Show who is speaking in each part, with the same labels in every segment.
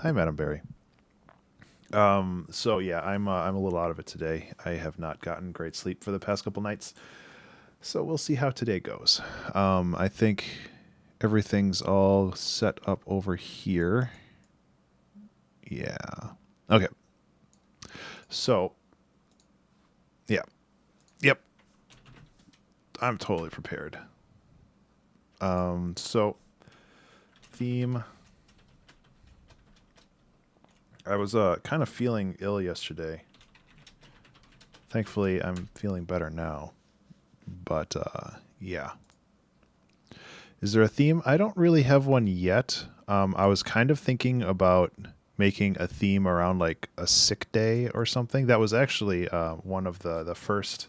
Speaker 1: Hi, Madam Barry. So yeah, I'm a little out of it today. I have not gotten great sleep for the past couple nights, so we'll see how today goes. I think everything's all set up over here. Yeah. Okay. So yeah, yep. I'm totally prepared. So theme. I was kind of feeling ill yesterday. Thankfully, I'm feeling better now. But yeah. Is there a theme? I don't really have one yet. I was kind of thinking about making a theme around like a sick day or something. That was actually one of the first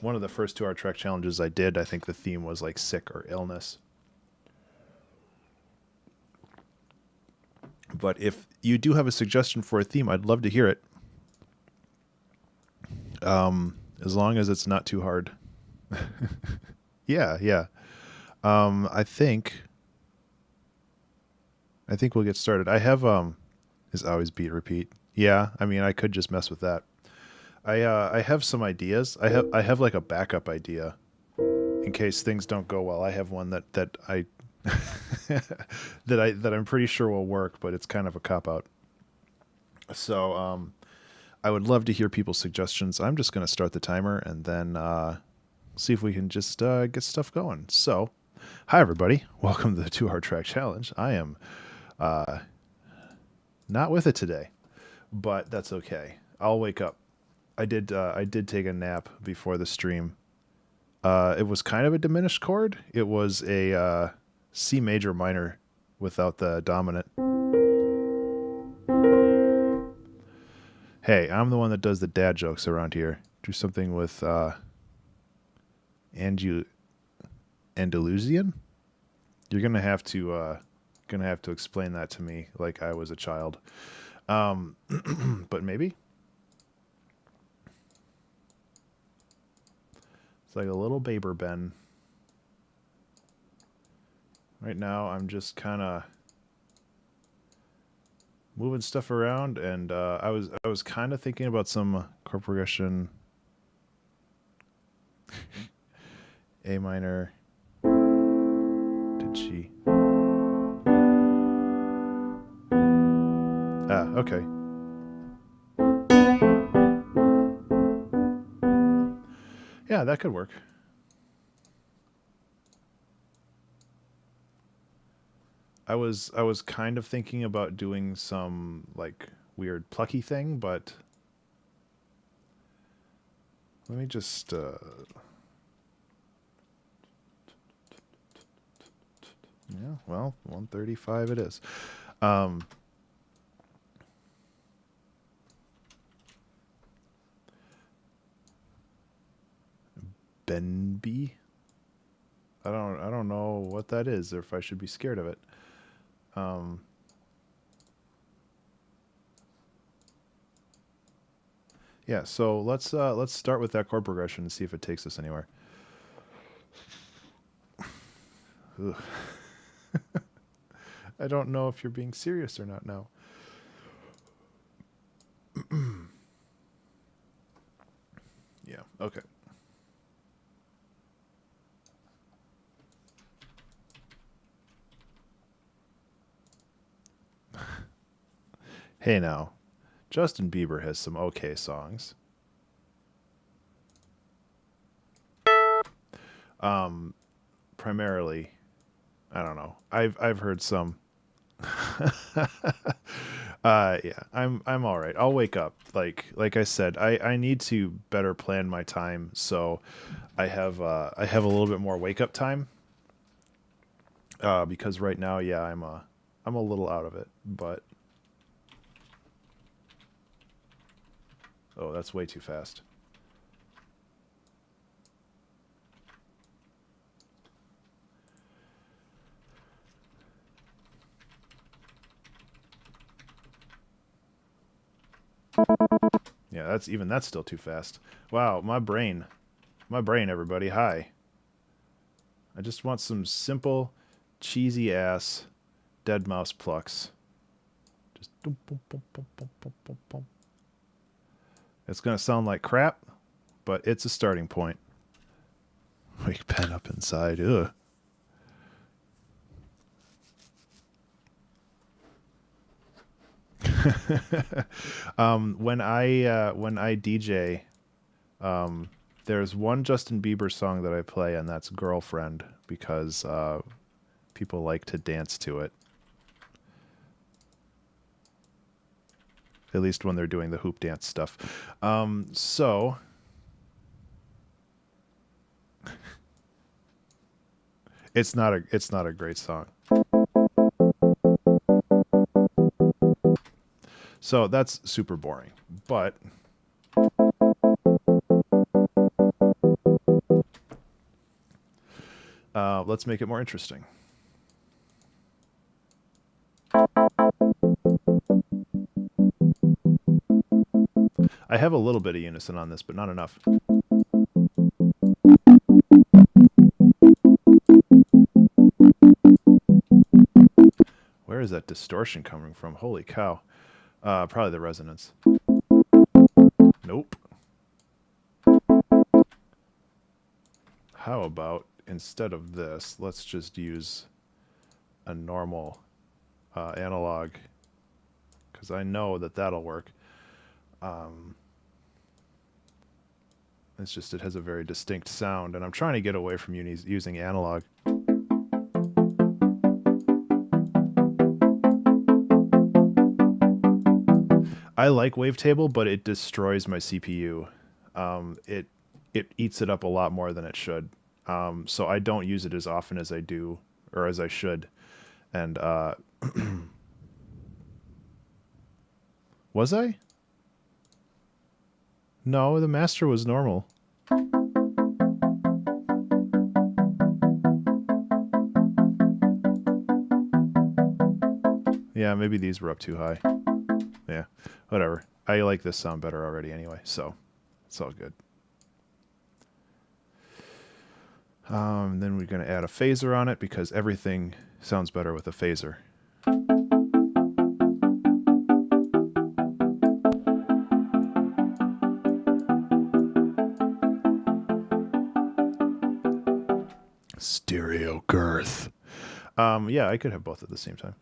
Speaker 1: one of the first 2 hour track challenges I did. I think the theme was like sick or illness. But if you do have a suggestion for a theme, I'd love to hear it. As long as it's not too hard. Yeah, yeah. I think we'll get started. I have is always beat repeat. Yeah, I mean I could just mess with that. I have some ideas. I have like a backup idea in case things don't go well. I have one that I that I'm pretty sure will work, but it's kind of a cop out. So I would love to hear people's suggestions. I'm just going to start the timer and then see if we can just get stuff going. So, hi everybody, welcome to the 2 hour track challenge. I am not with it today, but that's okay. I'll wake up. I did take a nap before the stream. It was kind of a diminished chord. It was a C major minor without the dominant. Hey, I'm the one that does the dad jokes around here. Do something with Andalusian? You're gonna have to explain that to me like I was a child. But maybe it's like a little Baber Ben. Right now, I'm just kind of moving stuff around, and I was kind of thinking about some chord progression. A minor to G. Ah, okay. Yeah, that could work. I was kind of thinking about doing some like weird plucky thing, but let me just yeah, well, 135 it is. Um Benby? I don't know what that is or if I should be scared of it. Um yeah, so let's start with that chord progression and see if it takes us anywhere. Ugh. I don't know if you're being serious or not now. Yeah, okay. Hey now, Justin Bieber has some okay songs. Um, Primarily, I don't know. I've heard some. Yeah, I'm all right. I'll wake up. Like I said, I need to better plan my time, so I have a little bit more wake up time. Because right now, yeah, I'm a little out of it, but oh, that's way too fast. Yeah, that's still too fast. Wow, my brain, everybody, hi. I just want some simple, cheesy ass dead mouse plucks. It's going to sound like crap, but it's a starting point. Wake pen up inside. Ugh. When I DJ, there's one Justin Bieber song that I play, and that's "Girlfriend" because people like to dance to it. At least when they're doing the hoop dance stuff. So it's not a great song. So that's super boring. But let's make it more interesting. I have a little bit of unison on this, but not enough. Where is that distortion coming from? Holy cow. Probably the resonance. Nope. How about, instead of this, let's just use a normal analog, because I know that that'll work. It's just, it has a very distinct sound, and I'm trying to get away from using analog. I like Wavetable, but it destroys my CPU. It eats it up a lot more than it should. So I don't use it as often as I do, or as I should. And was I? No, the master was normal. Yeah, maybe these were up too high. Yeah, whatever. I like this sound better already anyway, so it's all good. Then we're going to add a phaser on it because everything sounds better with a phaser. Stereo girth. Yeah, I could have both at the same time.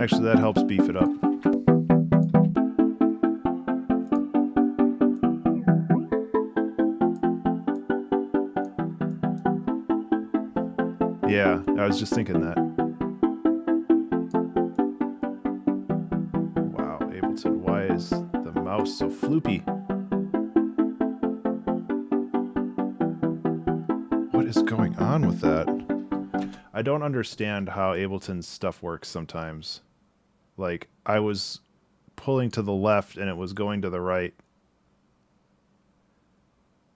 Speaker 1: Actually, that helps beef it up. Yeah, I was just thinking that. Wow, Ableton, why is the mouse so floopy? What is going on with that? I don't understand how Ableton's stuff works sometimes. Like, I was pulling to the left and it was going to the right.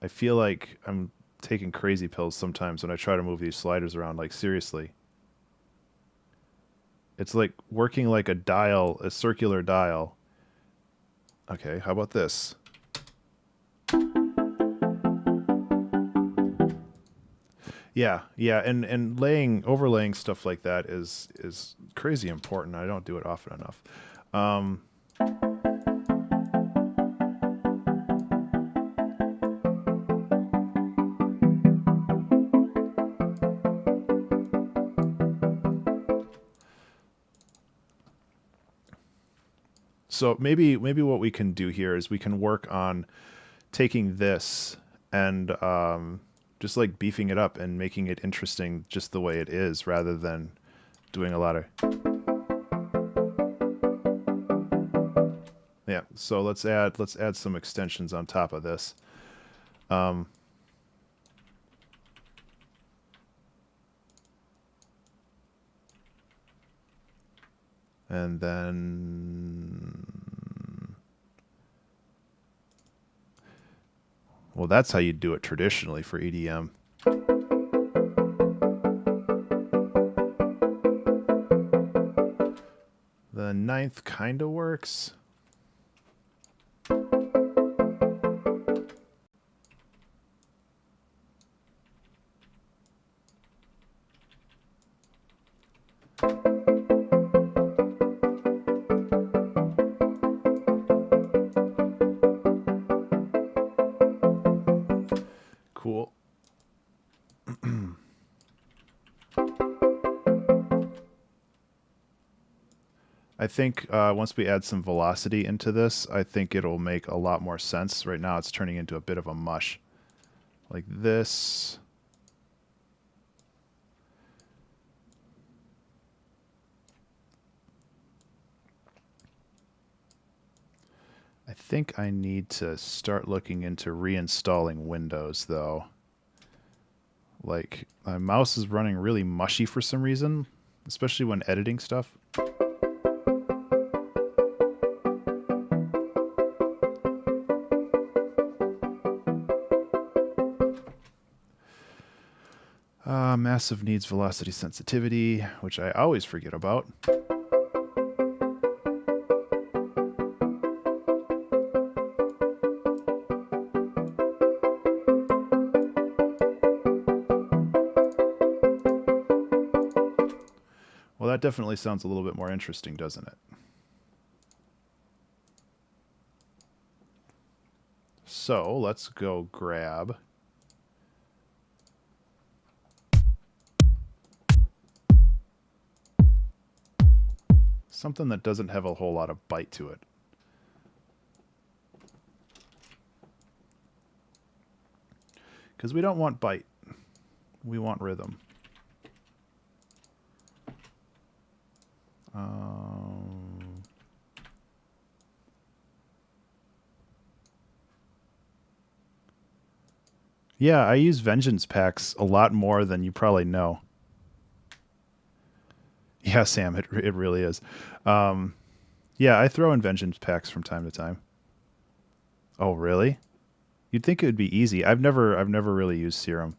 Speaker 1: I feel like I'm taking crazy pills sometimes when I try to move these sliders around, like, seriously. It's like working like a dial, a circular dial. Okay, how about this? Yeah, and overlaying stuff like that is crazy important. I don't do it often enough. So maybe what we can do here is we can work on taking this and just like beefing it up and making it interesting just the way it is, rather than doing a lot of... Yeah, so let's add some extensions on top of this. And then... Well, that's how you do it traditionally for EDM. The ninth kind of works. think once we add some velocity into this, I think it'll make a lot more sense. Right now it's turning into a bit of a mush. Like this. I think I need to start looking into reinstalling Windows, though. Like, my mouse is running really mushy for some reason, especially when editing stuff. Massive needs velocity sensitivity, which I always forget about. Well, that definitely sounds a little bit more interesting, doesn't it? So let's go grab something that doesn't have a whole lot of bite to it. Because we don't want bite. We want rhythm. Yeah, I use Vengeance packs a lot more than you probably know. Yeah, Sam, it really is. Yeah, I throw in Vengeance packs from time to time. Oh, really? You'd think it would be easy. I've never really used Serum.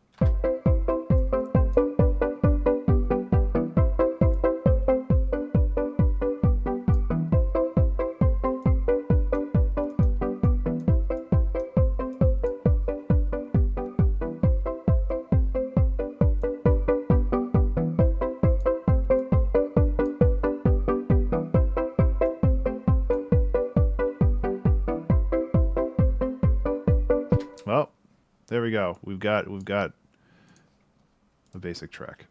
Speaker 1: Well, there we go. We've got a basic track.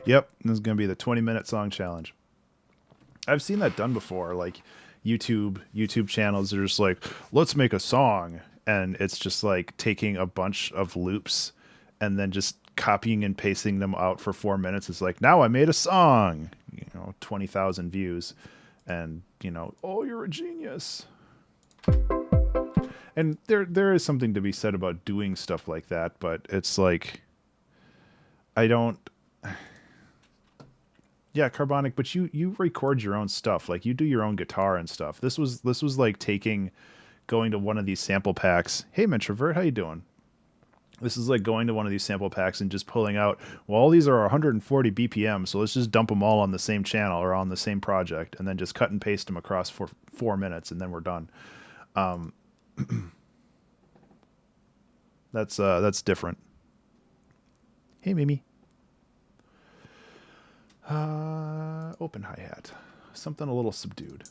Speaker 1: Yep, this is going to be the 20-minute song challenge. I've seen that done before, like YouTube channels are just like, let's make a song, and it's just like taking a bunch of loops and then just copying and pasting them out for 4 minutes. It's like, now I made a song, 20,000 views, and oh, you're a genius. And there is something to be said about doing stuff like that, but it's like, I don't. Yeah, Carbonic, but you record your own stuff. Like, you do your own guitar and stuff. This was like going to one of these sample packs. Hey, Mentrovert, how you doing? This is like going to one of these sample packs and just pulling out, well, all these are 140 BPM, so let's just dump them all on the same channel or on the same project, and then just cut and paste them across for 4 minutes, and then we're done. That's different. Hey, Mimi. Open hi-hat. Something a little subdued.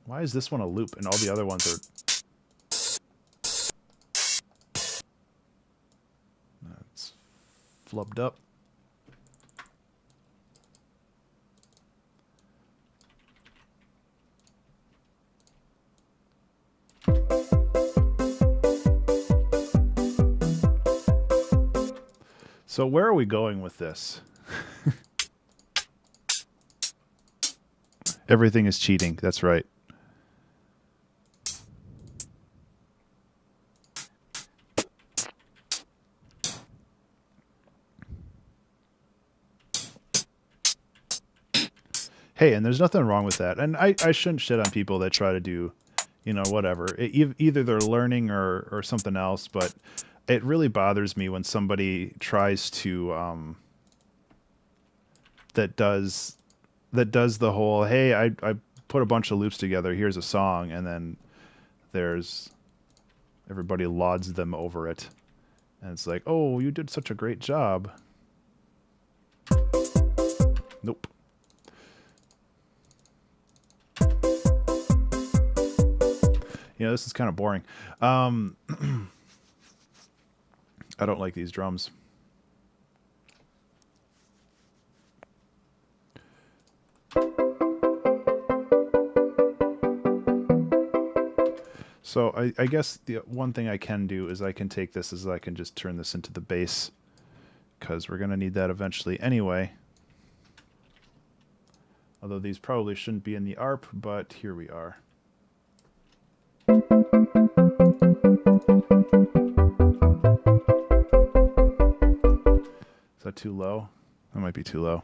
Speaker 1: Why is this one a loop and all the other ones are... It's flubbed up. So where are we going with this? Everything is cheating. That's right. Hey, and there's nothing wrong with that. And I shouldn't shit on people that try to do, whatever. Either they're learning or something else, but it really bothers me when somebody tries to that does the whole, hey, I put a bunch of loops together, here's a song, and then everybody lauds them over it. And it's like, oh, you did such a great job. Nope. You know, this is kind of boring. I don't like these drums. So I guess the one thing I can do is I can take this as I can just turn this into the bass, because we're going to need that eventually anyway. Although these probably shouldn't be in the ARP, but here we are. Is that too low? That might be too low.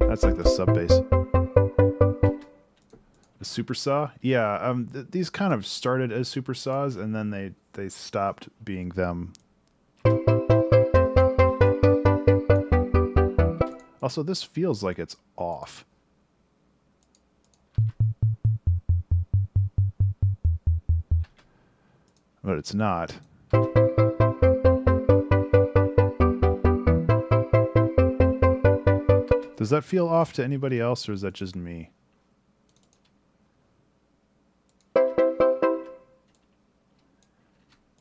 Speaker 1: That's like the sub bass. The super saw? Yeah, these kind of started as super saws and then they stopped being them. Also, this feels like it's off. But it's not. Does that feel off to anybody else, or is that just me?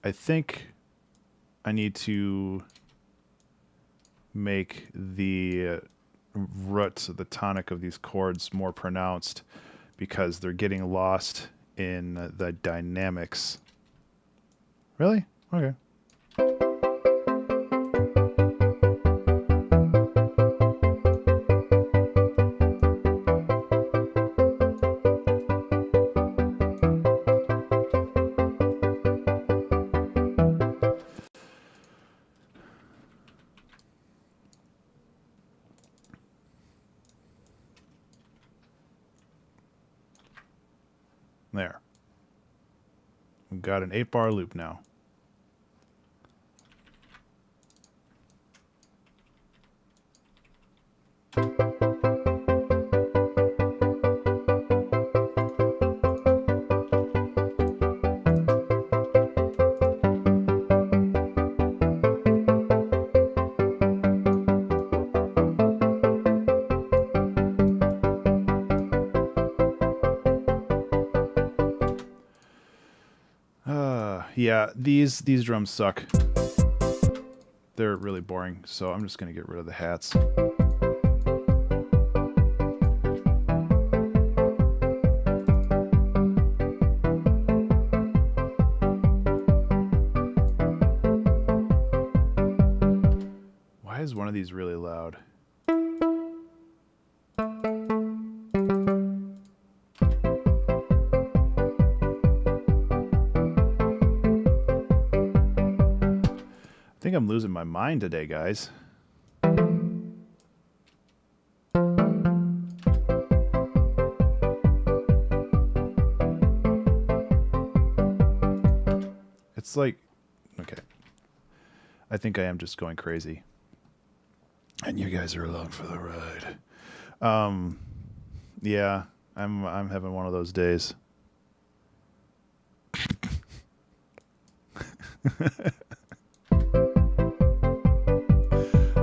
Speaker 1: I think I need to make the root, the tonic of these chords more pronounced, because they're getting lost in the dynamics. Really? Okay. There. We've got an 8-bar loop now. Yeah, these drums suck. They're really boring, so I'm just gonna get rid of the hats. Why is one of these really loud? I think I'm losing my mind today, guys. It's like, okay. I think I am just going crazy. And you guys are along for the ride. Yeah, I'm having one of those days.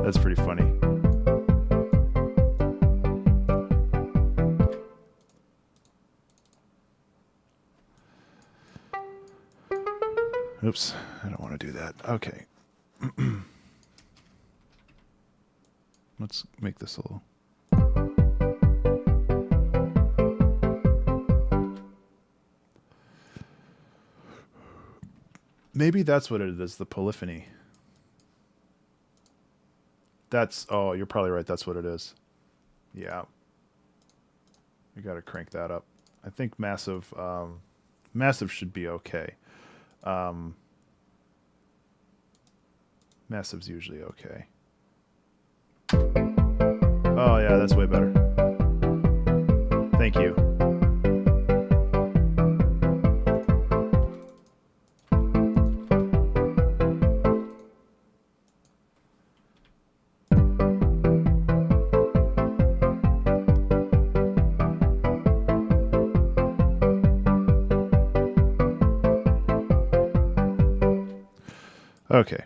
Speaker 1: That's pretty funny. Oops, I don't want to do that. Okay. Let's make this a little... Maybe that's what it is, the polyphony. That's, oh, you're probably right. That's what it is. Yeah. We got to crank that up. I think massive, massive should be okay. Massive's usually okay. Oh yeah, that's way better. Thank you. Okay.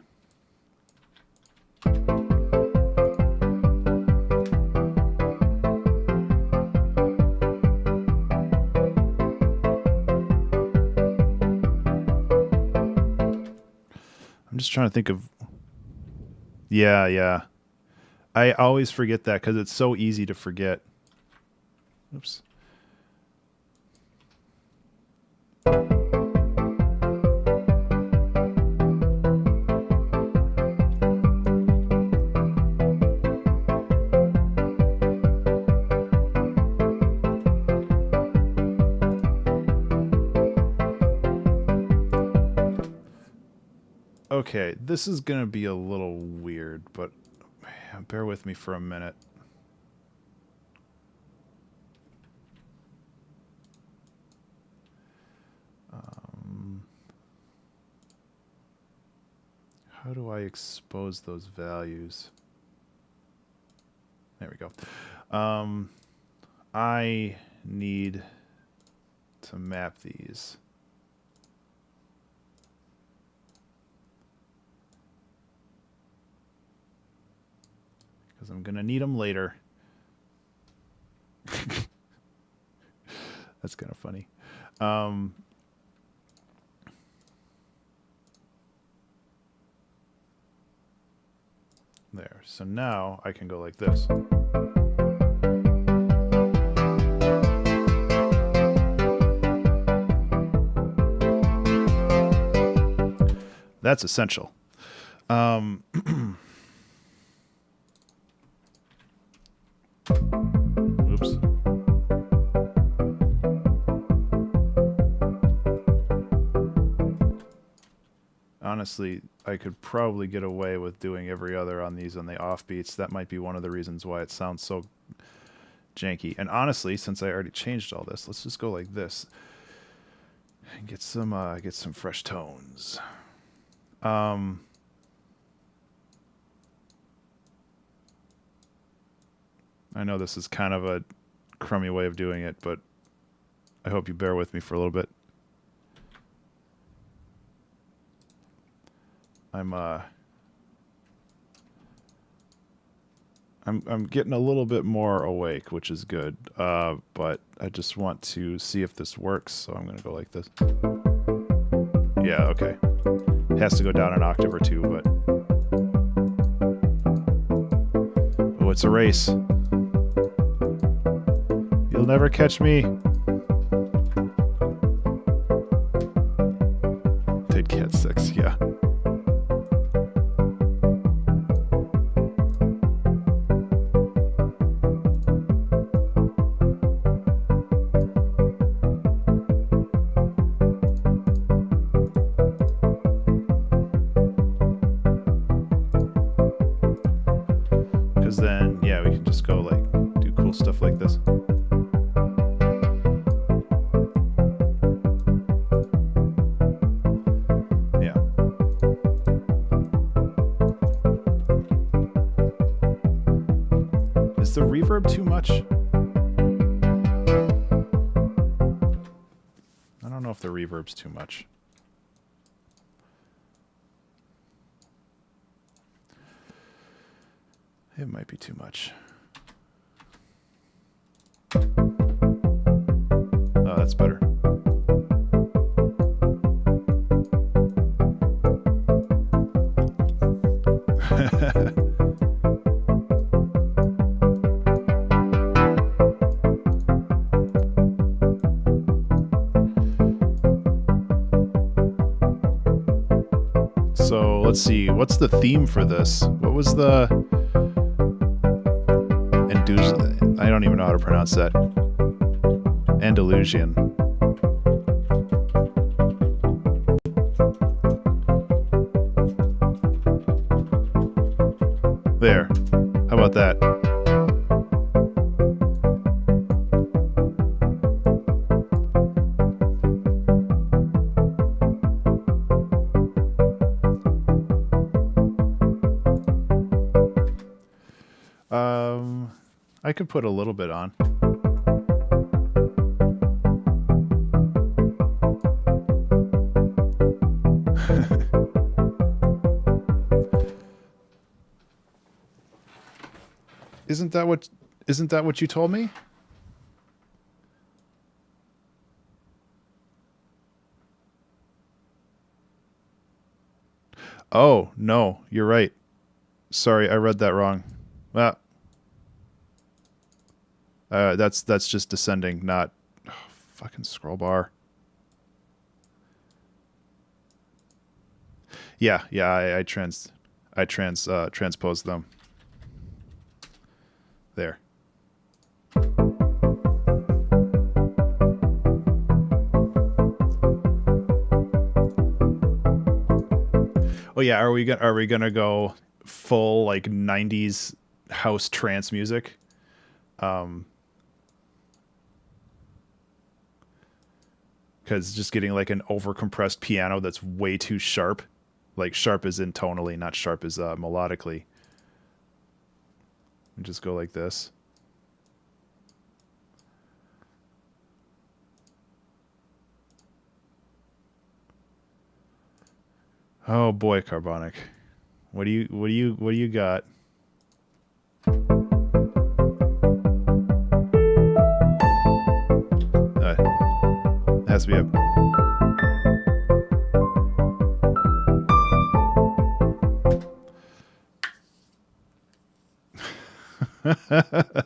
Speaker 1: I'm just trying to think of... Yeah, yeah. I always forget that because it's so easy to forget. Oops. Okay, this is going to be a little weird, but bear with me for a minute. How do I expose those values? There we go. I need to map these. Because I'm going to need them later. That's kind of funny. There. So now I can go like this. That's essential. Oops. Honestly, I could probably get away with doing every other on these on the offbeats. That might be one of the reasons why it sounds so janky. And honestly, since I already changed all this, let's just go like this and get some fresh tones. I know this is kind of a crummy way of doing it, but I hope you bear with me for a little bit. I'm getting a little bit more awake, which is good. But I just want to see if this works, so I'm gonna go like this. Yeah, okay. It has to go down an octave or two, but oh, it's a race. You'll never catch me. Did Cat 6, yeah. Because then, yeah, we can just go like, do cool stuff like this. Is the reverb too much? I don't know if the reverb's too much. It might be too much. Oh, that's better. So let's see, what's the theme for this? What was the... I don't even know how to pronounce that. Andalusian. There. How about that? I could put a little bit on. Isn't that what you told me? Oh, no, you're right. Sorry, I read that wrong. Ah, that's just descending, not fucking scroll bar. Yeah, yeah, I transposed them. There. Oh yeah, are we gonna go full like 90s house trance music? Because just getting like an overcompressed piano that's way too sharp, like sharp as in tonally, not sharp as melodically. And just go like this. Oh boy, Carbonic. What do you got? It has to be a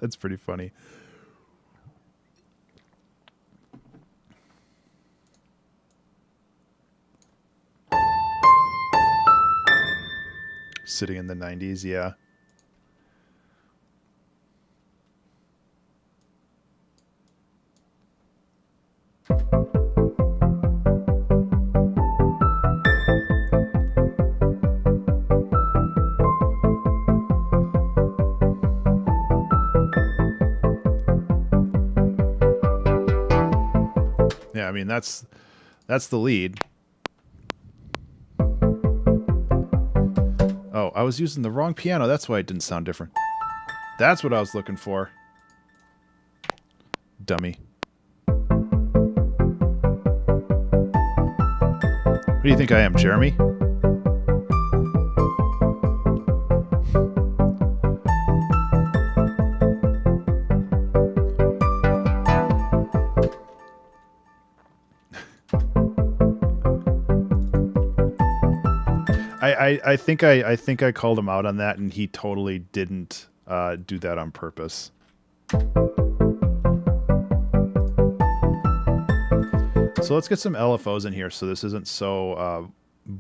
Speaker 1: That's pretty funny. Sitting in the 90s, yeah. Yeah, I mean that's the lead. Oh, I was using the wrong piano. That's why it didn't sound different. That's what I was looking for. Dummy. What do you think I am, Jeremy? I think I called him out on that, and he totally didn't do that on purpose. So let's get some LFOs in here so this isn't so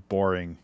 Speaker 1: boring.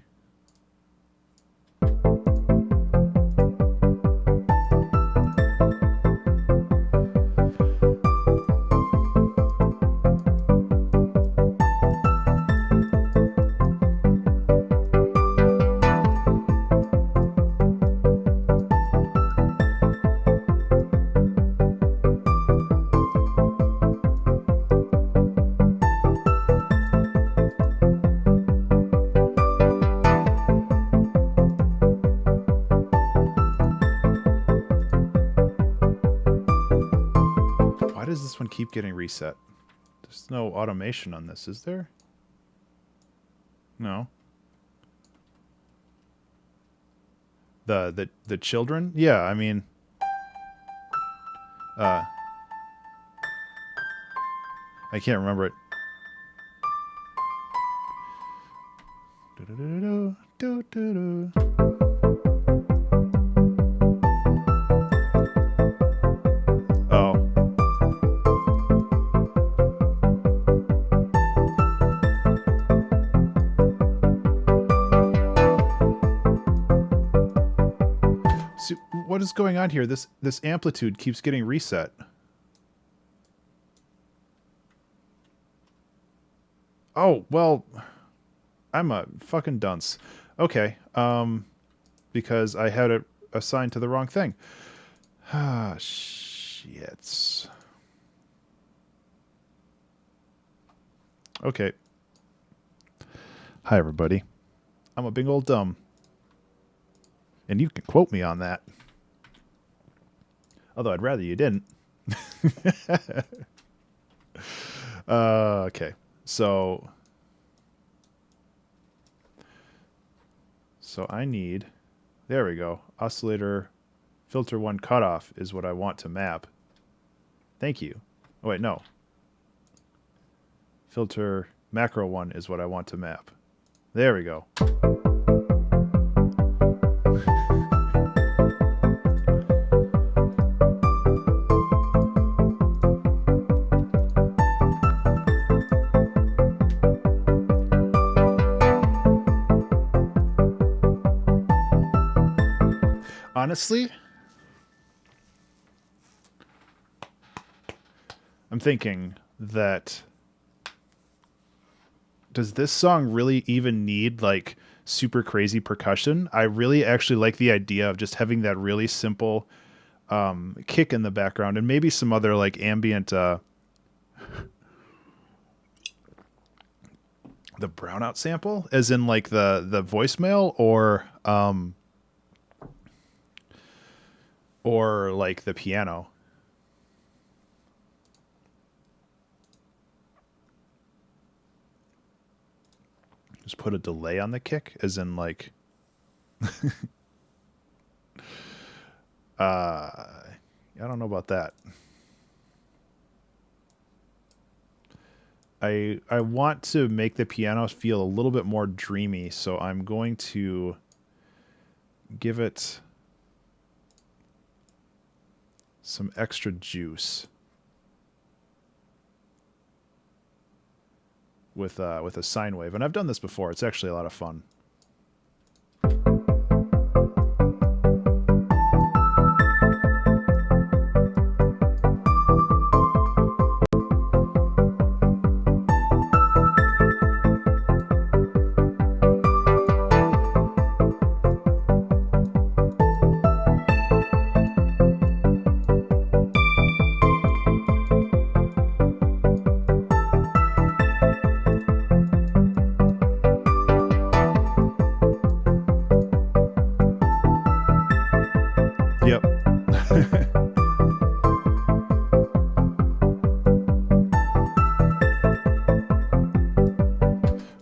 Speaker 1: Why does this one keep getting reset? There's no automation on this, is there? No. The children? Yeah, I mean I can't remember it. Oh. So what is going on here? This amplitude keeps getting reset. Oh, well, I'm a fucking dunce. Okay, because I had it assigned to the wrong thing. Ah, shits. Okay. Hi, everybody. I'm a big old dumb. And you can quote me on that. Although I'd rather you didn't. Okay. So I need, there we go, oscillator Filter 1 cutoff is what I want to map. Thank you. Oh, wait, no. Filter macro 1 is what I want to map. There we go. Honestly, I'm thinking that does this song really even need like super crazy percussion? I really actually like the idea of just having that really simple kick in the background and maybe some other like ambient the brownout sample as in like the voicemail or like the piano. Just put a delay on the kick, as in like I don't know about that. I want to make the piano feel a little bit more dreamy, so I'm going to give it some extra juice with a sine wave. And I've done this before. It's actually a lot of fun. Yep.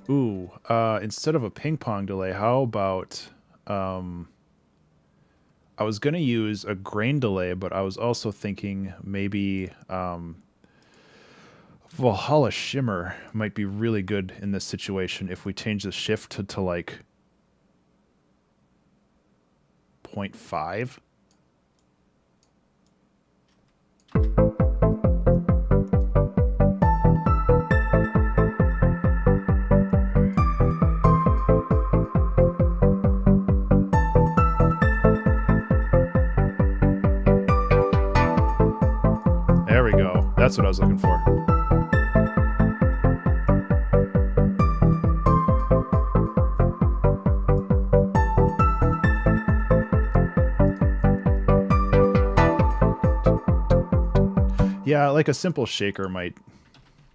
Speaker 1: Ooh, instead of a ping pong delay, how about I was going to use a grain delay, but I was also thinking maybe Valhalla Shimmer might be really good in this situation if we change the shift to like 0.5. There we go. That's what I was looking for. Yeah, like a simple shaker might,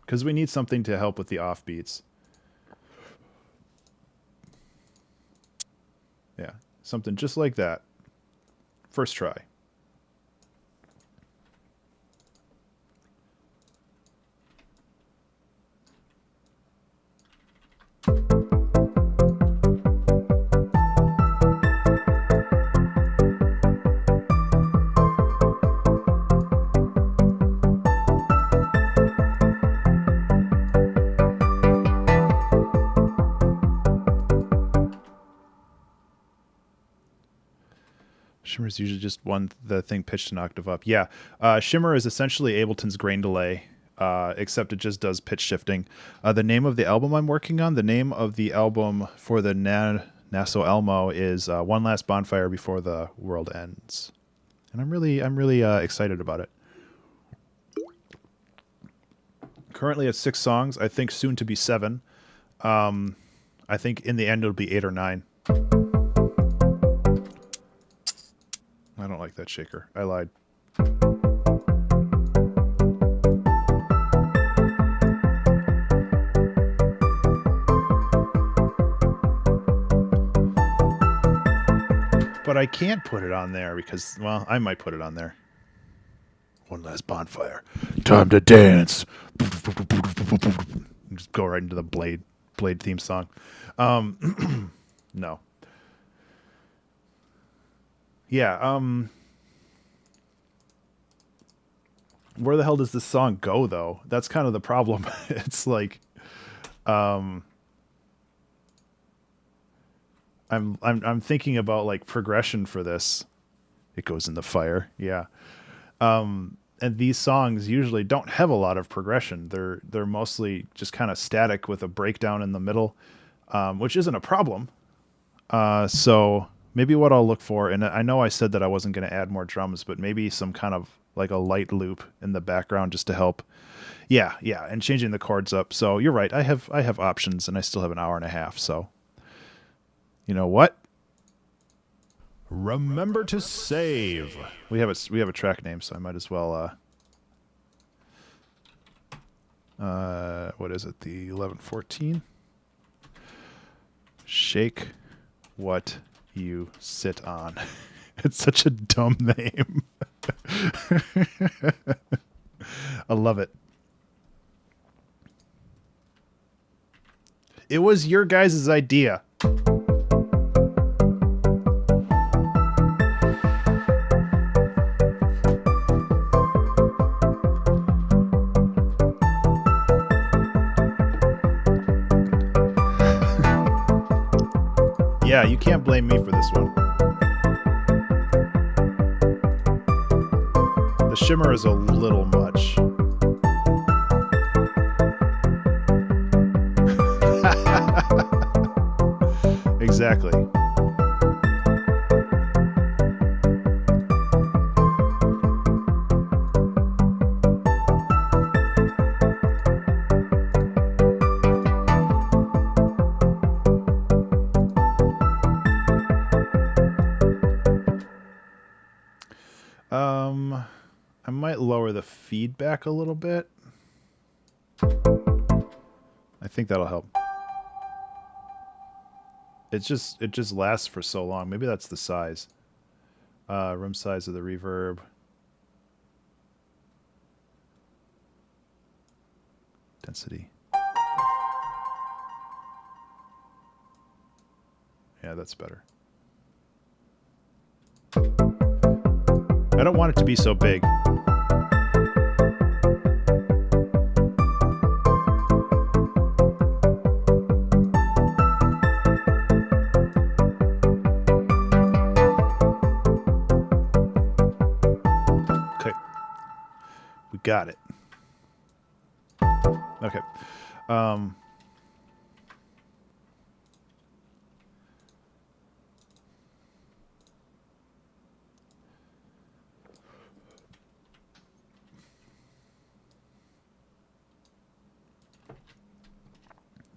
Speaker 1: because we need something to help with the offbeats. Yeah, something just like that. First try. Shimmer is usually just the thing pitched an octave up. Yeah, Shimmer is essentially Ableton's grain delay, except it just does pitch shifting. The name of the album I'm working on, the name of the album for the Naso Elmo is One Last Bonfire Before the World Ends. And I'm really excited about it. Currently it's 6 songs. I think soon to be 7. I think in the end it'll be 8 or 9. I don't like that shaker. I lied. But I can't put it on there because, well, I might put it on there. One last bonfire. Time to dance. Just go right into the Blade theme song. No. Yeah, Where the hell does this song go though? That's kind of the problem. It's like, I'm thinking about like progression for this. It goes in the fire. Yeah. And these songs usually don't have a lot of progression. They're mostly just kind of static with a breakdown in the middle, which isn't a problem. So maybe what I'll look for, and I know I said that I wasn't going to add more drums, but maybe some kind of like a light loop in the background just to help. Yeah, yeah, and changing the chords up. So you're right. I have options, and I still have an hour and a half. So you know what?
Speaker 2: Remember to save.
Speaker 1: We have a track name, so I might as well. What is it? The 1114. Shake what you sit on. It's such a dumb name. I love it. It was your guys' idea. Yeah, you can't blame me for this one. The shimmer is a little much. Exactly. I might lower the feedback a little bit. I think that'll help. It just lasts for so long. Maybe that's the size. Room size of the reverb. Density. Yeah, that's better. I don't want it to be so big. Okay. We got it. Okay.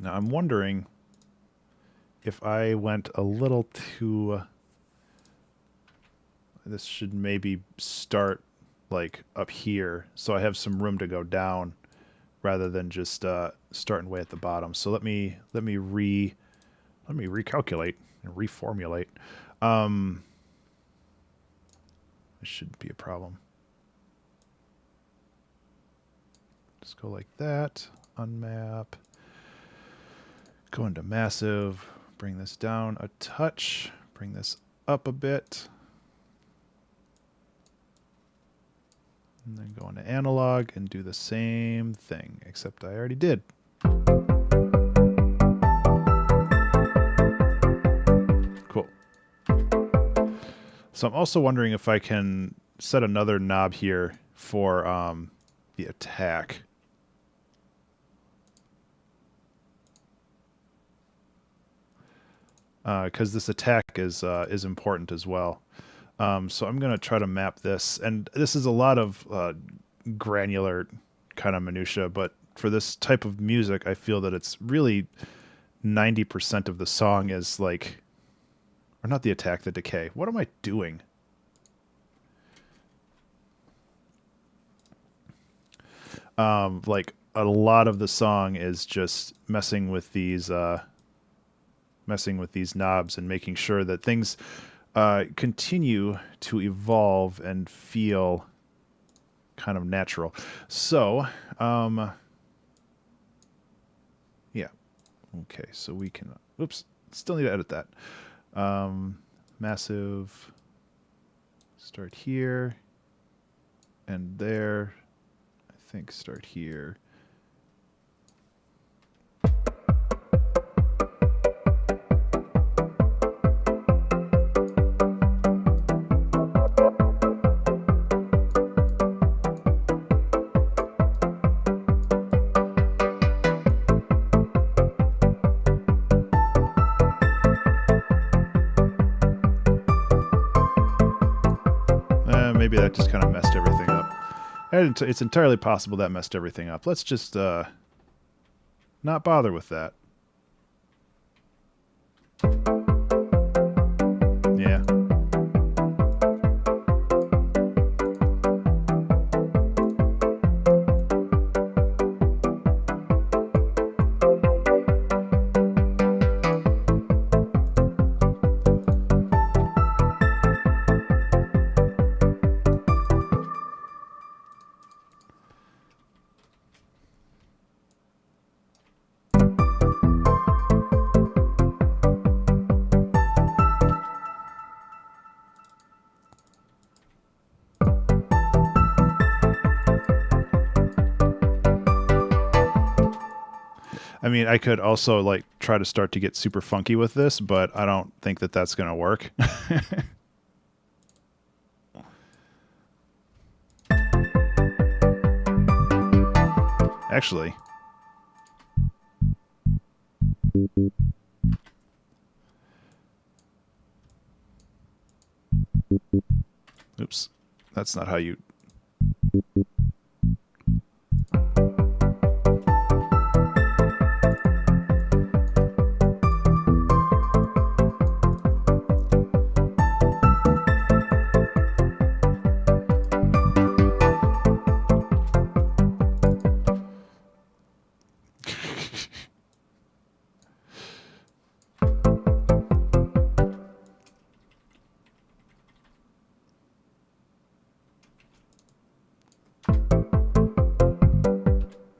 Speaker 1: Now I'm wondering if I went a little too... this should maybe start like up here, so I have some room to go down rather than just starting way at the bottom. So let me recalculate and reformulate. This shouldn't be a problem. Just go like that, unmap. Go into massive, bring this down a touch, bring this up a bit. And then go into analog and do the same thing, except I already did. Cool. So I'm also wondering if I can set another knob here for the attack. Because this attack is important as well. So I'm going to try to map this. And this is a lot of granular kind of minutia, but for this type of music, I feel that it's really 90% of the song is like, or not the attack, the decay. What am I doing? Like a lot of the song is just messing with these knobs and making sure that things continue to evolve and feel kind of natural. So, yeah. Okay, so we can... Oops, still need to edit that. Massive. Start here and there. think start here. Maybe that just kind of messed everything up. And it's entirely possible that messed everything up. Let's just not bother with that. Yeah. I mean, I could also like try to start to get super funky with this, but I don't think that that's going to work. Actually. Oops. That's not how you...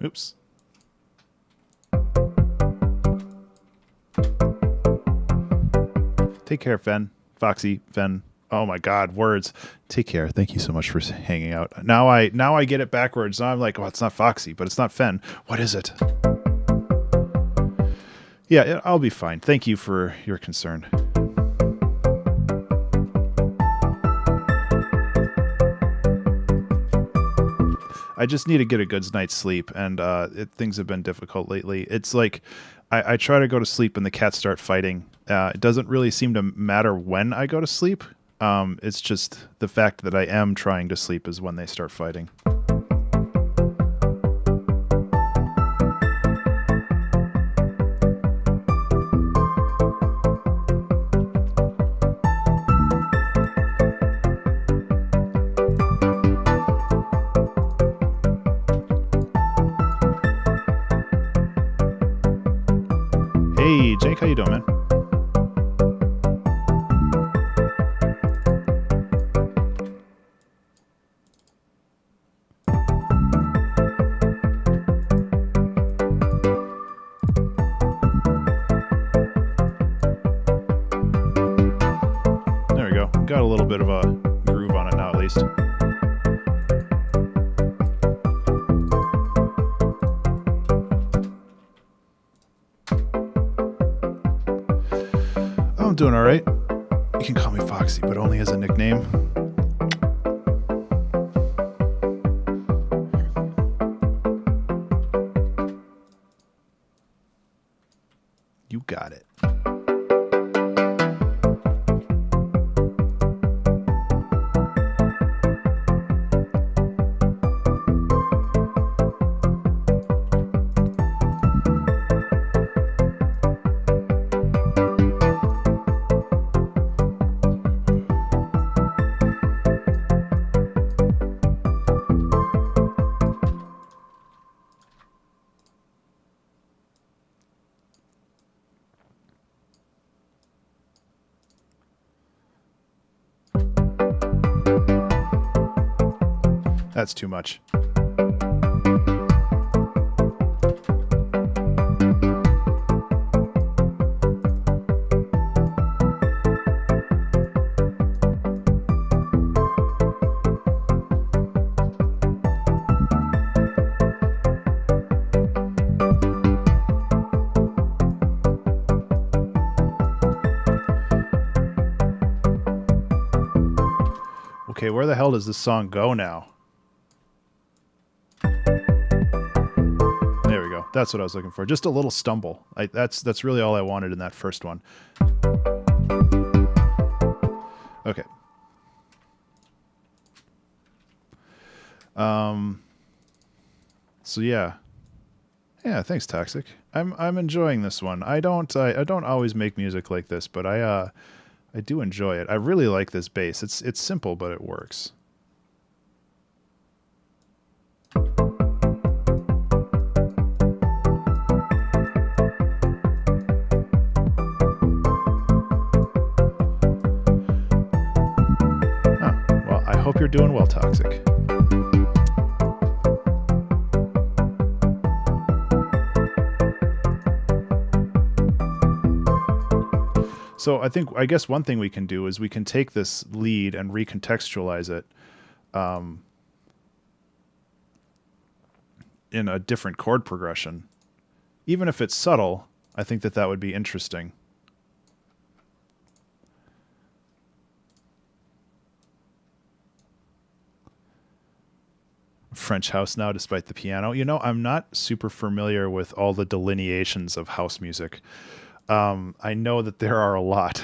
Speaker 1: Oops. Take care, Fen. Foxy, Fen. Oh my God, words. Take care. Thank you so much for hanging out. Now I get it backwards. Now I'm like, oh, it's not Foxy, but it's not Fen. What is it? Yeah, I'll be fine. Thank you for your concern. I just need to get a good night's sleep, and things have been difficult lately. It's like I try to go to sleep and the cats start fighting. It doesn't really seem to matter when I go to sleep. It's just the fact that I am trying to sleep is when they start fighting. Hey, Jake, how you doing, man? There we go. Got a little bit of a groove on it now, at least. I'm doing all right. You can call me Foxy, but only as a nickname. You got it. That's too much. Okay, where the hell does this song go now? There we go. That's what I was looking for. Just a little stumble. That's really all I wanted in that first one. Okay. So yeah. Yeah, thanks, Toxic. I'm enjoying this one. I don't always make music like this, but I do enjoy it. I really like this bass. It's simple, but it works. Well, I hope you're doing well, Toxic. So I guess one thing we can do is we can take this lead and recontextualize it in a different chord progression. Even if it's subtle, I think that would be interesting. French house now, despite the piano. You know, I'm not super familiar with all the delineations of house music. I know that there are a lot.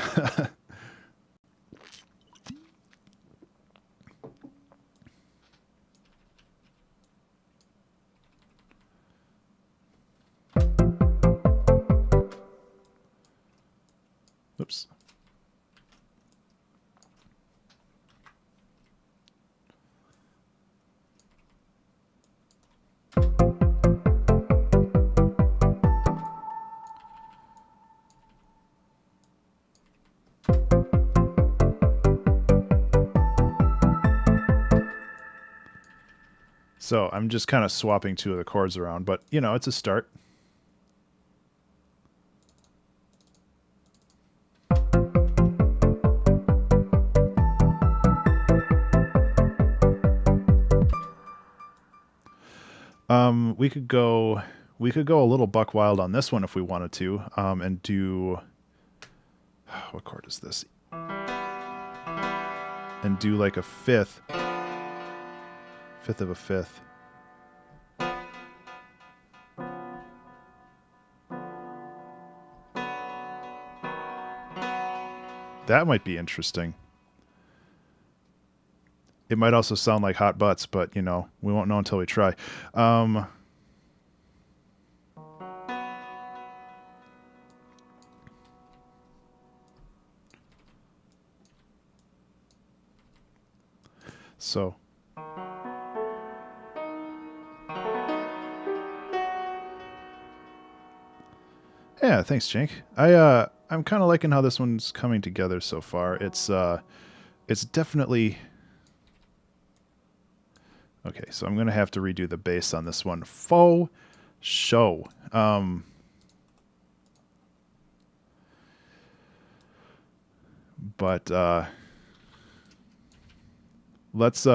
Speaker 1: Oops. So I'm just kind of swapping two of the chords around, but you know, it's a start. We could go a little buck wild on this one if we wanted to, and do, what chord is this? And do like a fifth of a fifth. That might be interesting. It might also sound like hot butts, but you know, we won't know until we try. So yeah, thanks, Jink. I'm kind of liking how this one's coming together so far. It's definitely okay. So I'm gonna have to redo the bass on this one. Faux show. But let's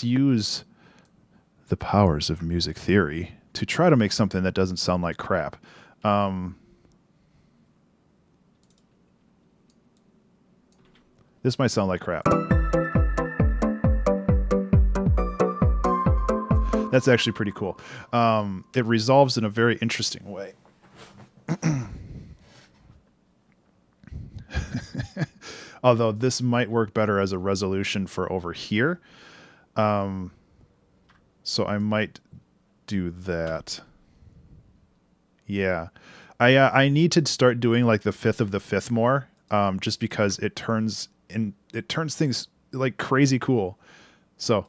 Speaker 1: use the powers of music theory to try to make something that doesn't sound like crap. This might sound like crap. That's actually pretty cool. It resolves in a very interesting way. Although this might work better as a resolution for over here. So I might do that. Yeah. I need to start doing like the fifth of the fifth more, just because it turns things like crazy cool. So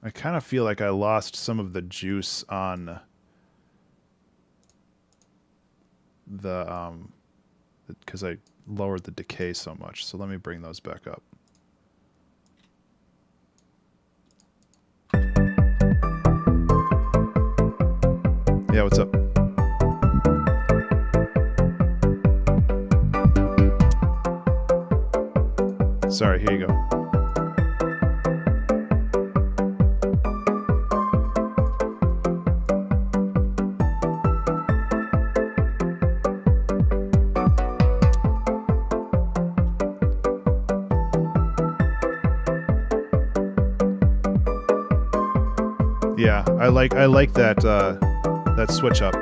Speaker 1: I kind of feel like I lost some of the juice on the because I lowered the decay so much. So let me bring those back up. Yeah, what's up? Sorry, here you go. Yeah, I like that that switch up.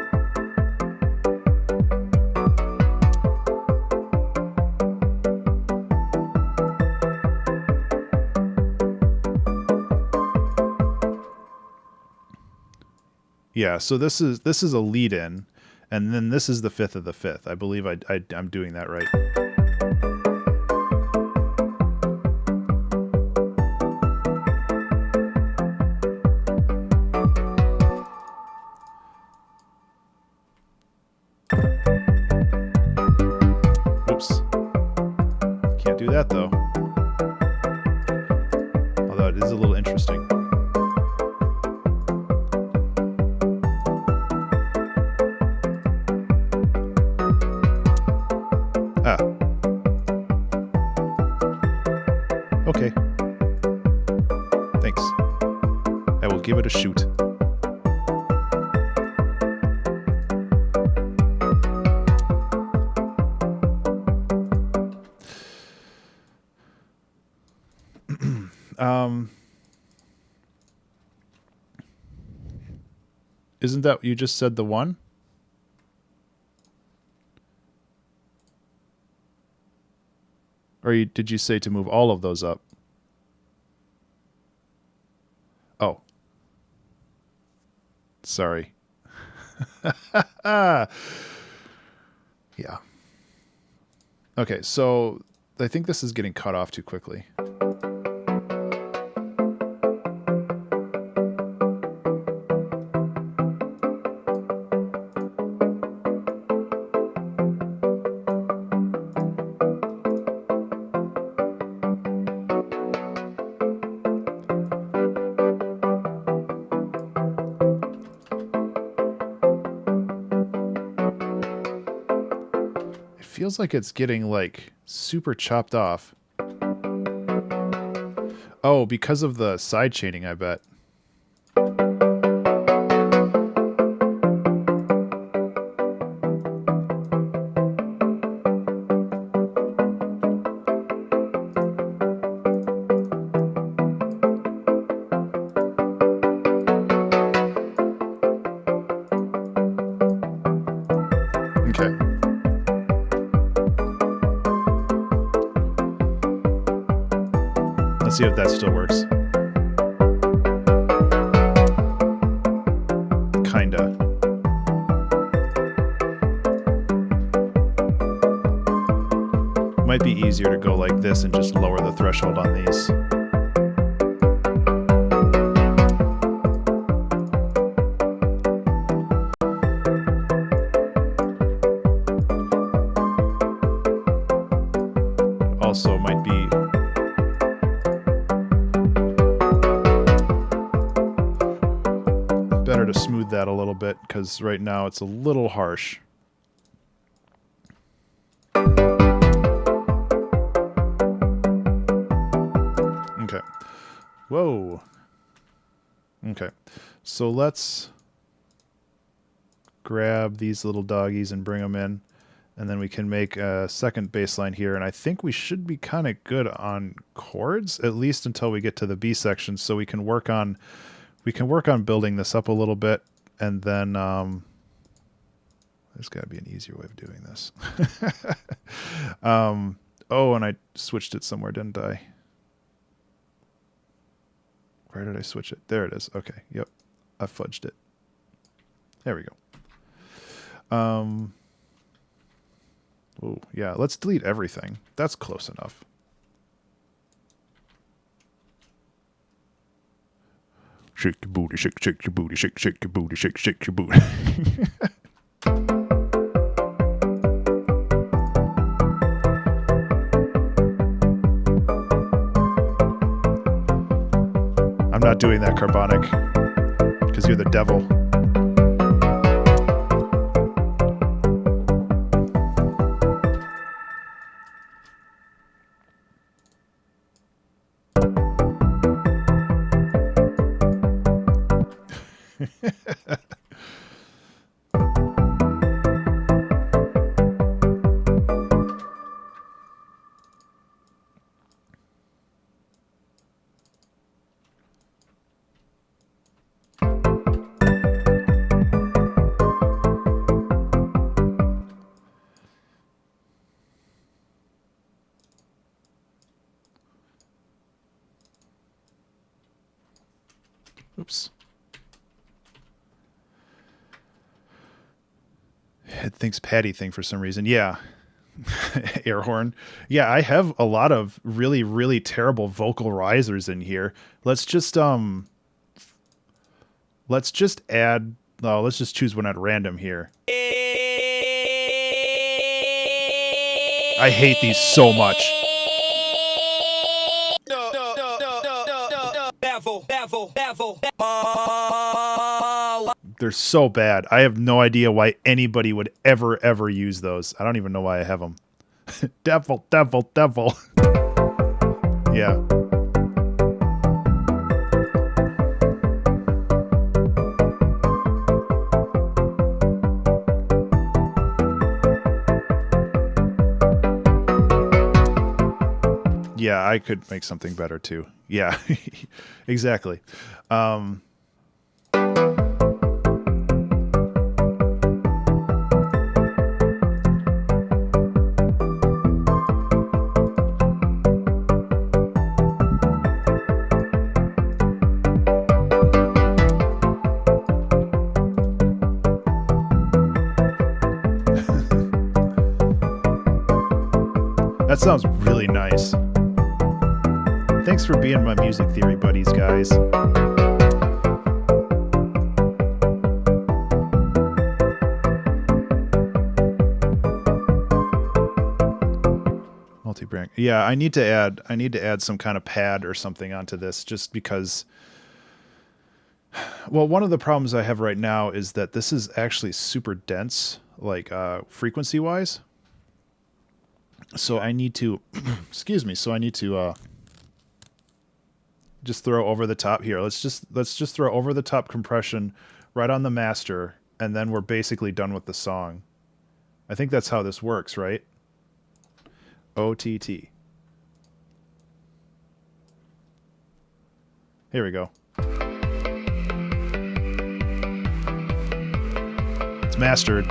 Speaker 1: Yeah, so this is a lead in, and then this is the fifth of the fifth. I believe I'm doing that right. Oops. Can't do that though. Although it is a little interesting. Ah. Okay. Thanks. I will give it a shoot. Isn't that what you just said, the one? Or did you say to move all of those up? Oh. Sorry. Yeah. Okay, so I think this is getting cut off too quickly. Feels like it's getting like super chopped off. Oh, because of the side chaining, I bet. Okay. Let's see if that still works. Kinda. Might be easier to go like this and just lower the threshold on these. Also might be better to smooth that a little bit, because right now it's a little harsh. Okay. Whoa. Okay. So let's grab these little doggies and bring them in, and then we can make a second bass line here, and I think we should be kind of good on chords, at least until we get to the B section, so we can work on building this up a little bit, and then there's got to be an easier way of doing this. Oh, and I switched it somewhere, didn't I? Where did I switch it? There it is. Okay, yep. I fudged it. There we go. Oh, yeah, let's delete everything. That's close enough. Shake your booty, shake your booty, shake your booty, shake your booty. I'm not doing that, Carbonic, because you're the devil. Oops. It thinks Patty thing for some reason. Yeah. Air horn. Yeah, I have a lot of really, really terrible vocal risers in here. Let's just add, oh, let's just choose one at random here. I hate these so much. They're so bad. I have no idea why anybody would ever use those. I don't even know why I have them. Devil. Yeah. Yeah, I could make something better too. Yeah, exactly. That sounds really nice. Thanks for being my music theory buddies, guys. Multi-brand. Yeah, I need to add some kind of pad or something onto this just because, well, one of the problems I have right now is that this is actually super dense, like frequency wise. So I need to excuse me, so I need to just throw over the top here. Let's just throw over the top compression right on the master, and then we're basically done with the song. I think that's how this works, right? OTT. Here we go. It's mastered.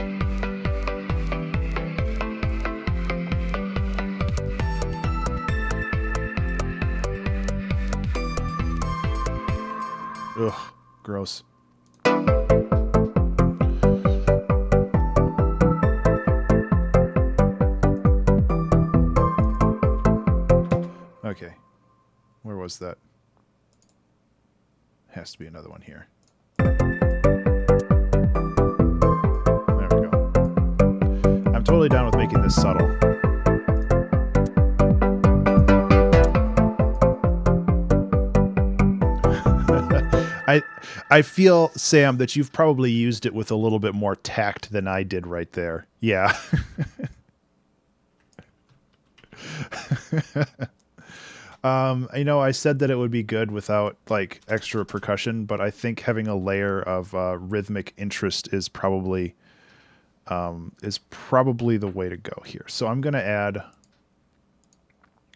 Speaker 1: Ugh, gross. Okay. Where was that? Has to be another one here. There we go. I'm totally down with making this subtle. I feel, Sam, that you've probably used it with a little bit more tact than I did right there. Yeah. You know, I said that it would be good without like extra percussion, but I think having a layer of rhythmic interest is probably the way to go here. So I'm going to add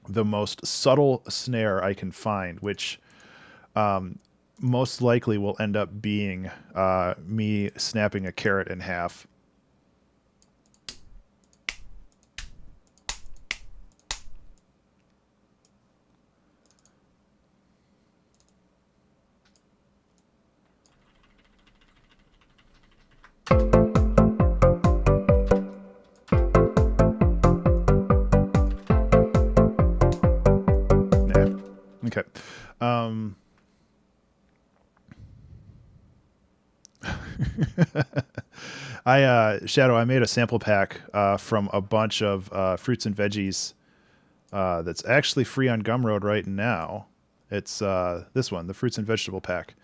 Speaker 1: the most subtle snare I can find, which most likely will end up being me snapping a carrot in half. Okay. Shadow, I made a sample pack from a bunch of fruits and veggies that's actually free on Gumroad right now. It's this one, the fruits and vegetable pack.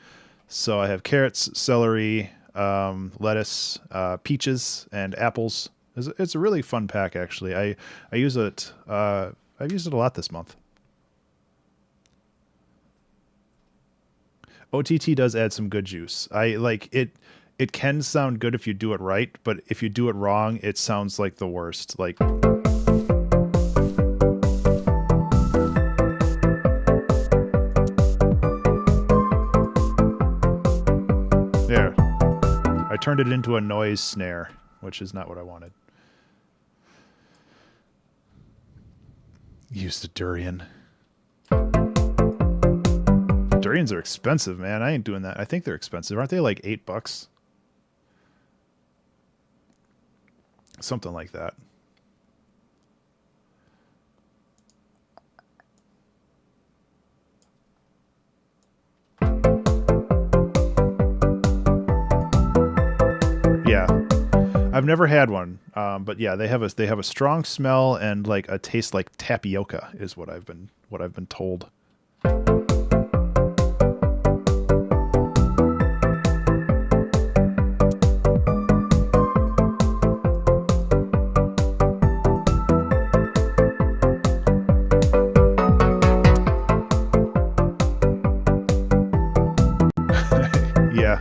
Speaker 1: So I have carrots, celery, lettuce, peaches, and apples. It's a really fun pack, actually. I use it. I've used it a lot this month. OTT does add some good juice. I like it. It can sound good if you do it right, but if you do it wrong, it sounds like the worst. Like, there. I turned it into a noise snare, which is not what I wanted. Used a durian. Durians are expensive, man. I ain't doing that. I think they're expensive. Aren't they like $8? Something like that. Yeah. I've never had one, but yeah, they have a strong smell and like a taste like tapioca is what I've been told. Yeah.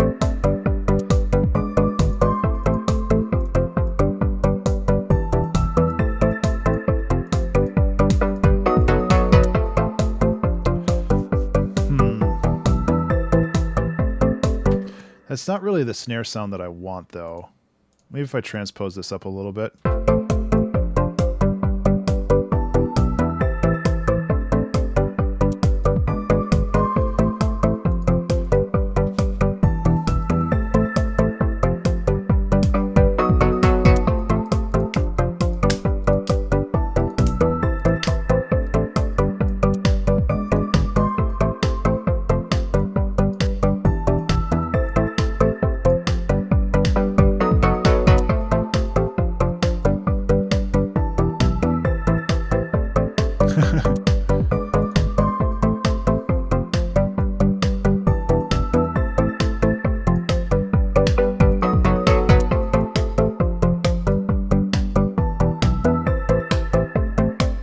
Speaker 1: That's not really the snare sound that I want, though. Maybe if I transpose this up a little bit.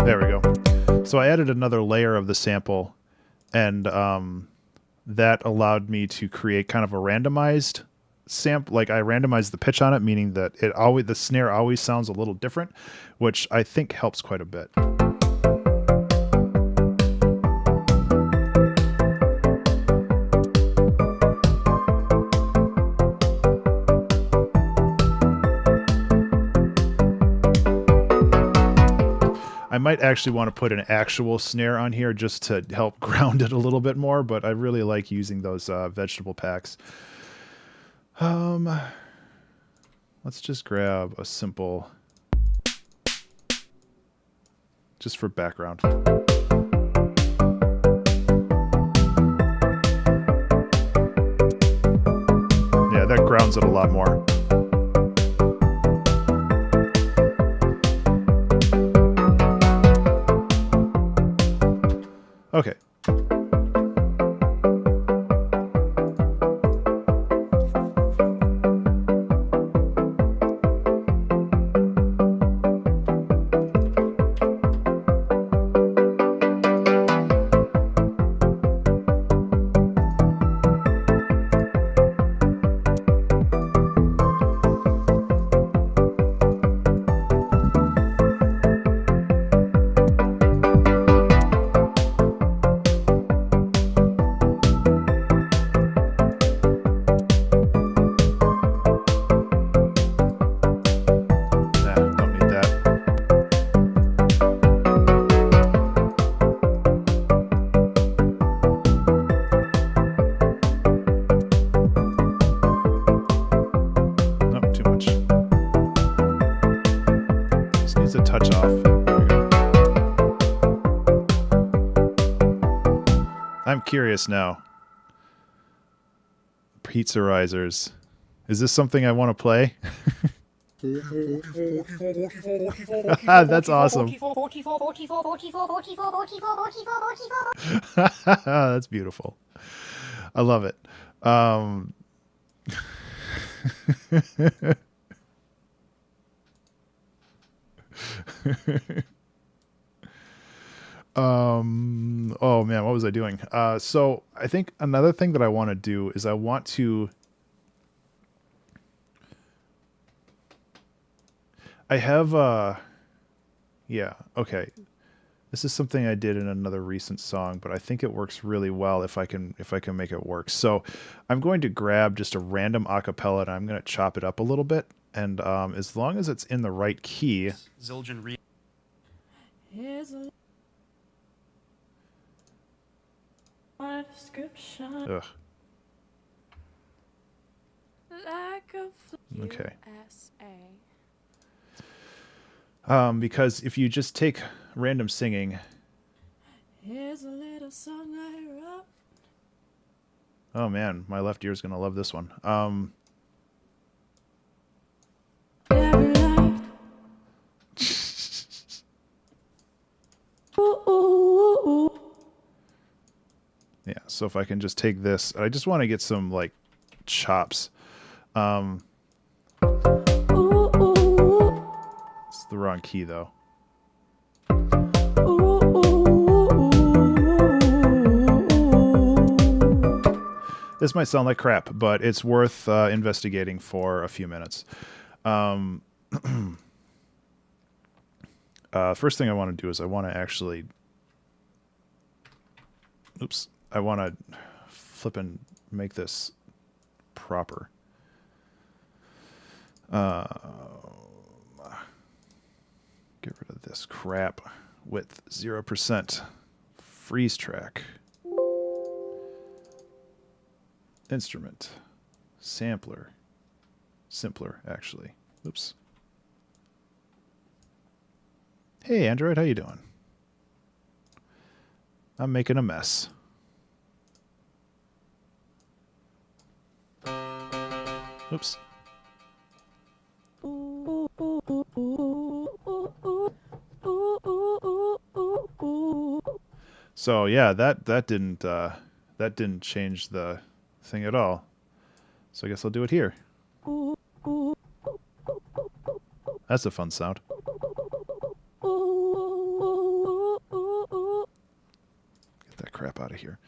Speaker 1: There we go. So I added another layer of the sample, and that allowed me to create kind of a randomized sample. Like I randomized the pitch on it, meaning that the snare always sounds a little different, which I think helps quite a bit. I might actually want to put an actual snare on here just to help ground it a little bit more, but I really like using those vegetable packs. Let's just grab a simple, just for background. Yeah, that grounds it a lot more. Okay. A touch off. There we go. I'm curious now. Pizzarizers. Is this something I want to play? That's awesome. That's beautiful. I love it. Oh man, what was I doing? So I think another thing that I want to do is I want to. I have yeah, okay. This is something I did in another recent song, but I think it works really well if I can make it work. So I'm going to grab just a random acapella and I'm going to chop it up a little bit. And as long as it's in the right key.
Speaker 3: Zildjian re
Speaker 4: Here's a description.
Speaker 1: Ugh.
Speaker 4: Like a
Speaker 1: Okay.
Speaker 4: USA.
Speaker 1: Because if you just take random singing.
Speaker 4: Here's a little song I wrote.
Speaker 1: Oh man, my left ear's going to love this one.
Speaker 4: Every light. Ooh, ooh, ooh, ooh.
Speaker 1: Yeah, so if I can just take this, I just want to get some like chops.
Speaker 4: Ooh, ooh, ooh.
Speaker 1: It's the wrong key though.
Speaker 4: Ooh, ooh, ooh.
Speaker 1: This might sound like crap, but it's worth investigating for a few minutes. First thing I want to do is I want to actually... Oops. I want to flip and make this proper. Get rid of this crap. Width 0%. Freeze track. Instrument. Sampler. Simpler, actually. Oops. Hey, Android, how you doing? I'm making a mess. Oops. So yeah, that didn't change the thing at all. So I guess I'll do it here. That's a fun sound. Get that crap out of here.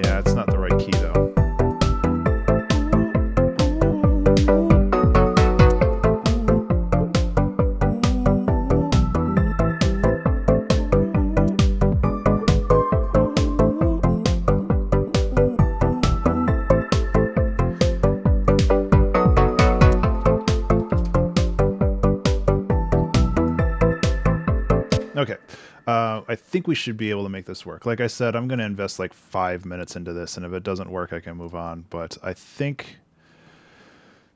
Speaker 1: Yeah, it's not the right key though. Okay, I think we should be able to make this work. Like I said, I'm going to invest like 5 minutes into this, and if it doesn't work, I can move on. But I think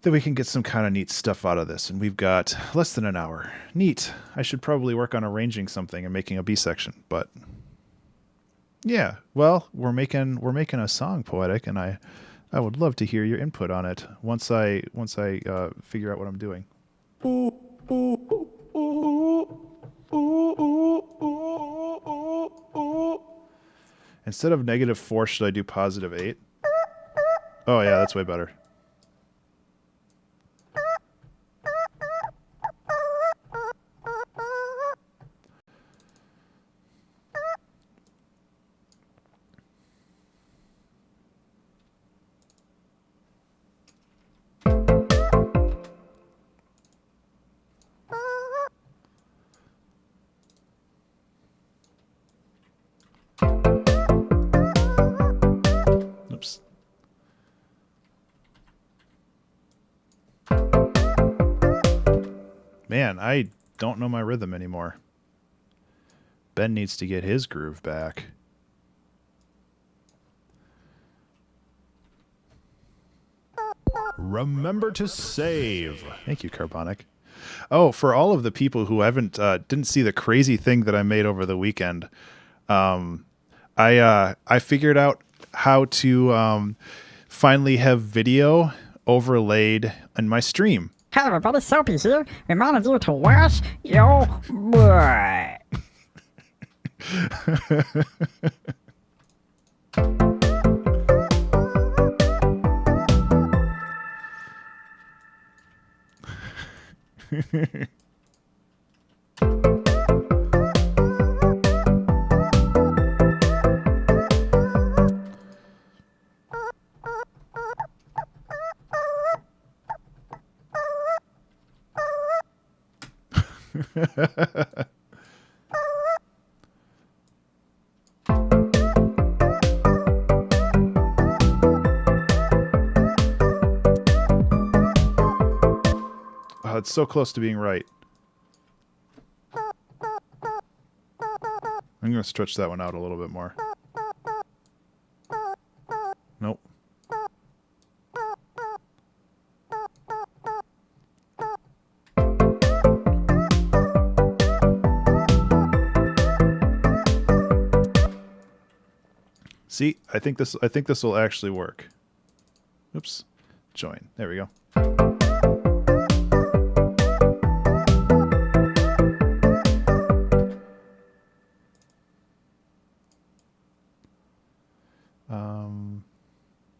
Speaker 1: that we can get some kind of neat stuff out of this, and we've got less than an hour. Neat. I should probably work on arranging something and making a B section, but yeah. Well, we're making a song, Poetic, and I would love to hear your input on it once I figure out what I'm doing. Instead of -4, should I do +8? Oh yeah, that's way better. Oops. Man, I don't know my rhythm anymore. Ben needs to get his groove back.
Speaker 2: Remember to save.
Speaker 1: Thank you, Carbonic. Oh, for all of the people who didn't see the crazy thing that I made over the weekend, I figured out how to finally have video overlaid in my stream.
Speaker 5: Hey everybody, Soapy here, reminding you to wash your butt.
Speaker 1: Oh, it's so close to being right. I'm going to stretch that one out a little bit more. Nope. See, I think this will actually work. Oops. Join. There we go.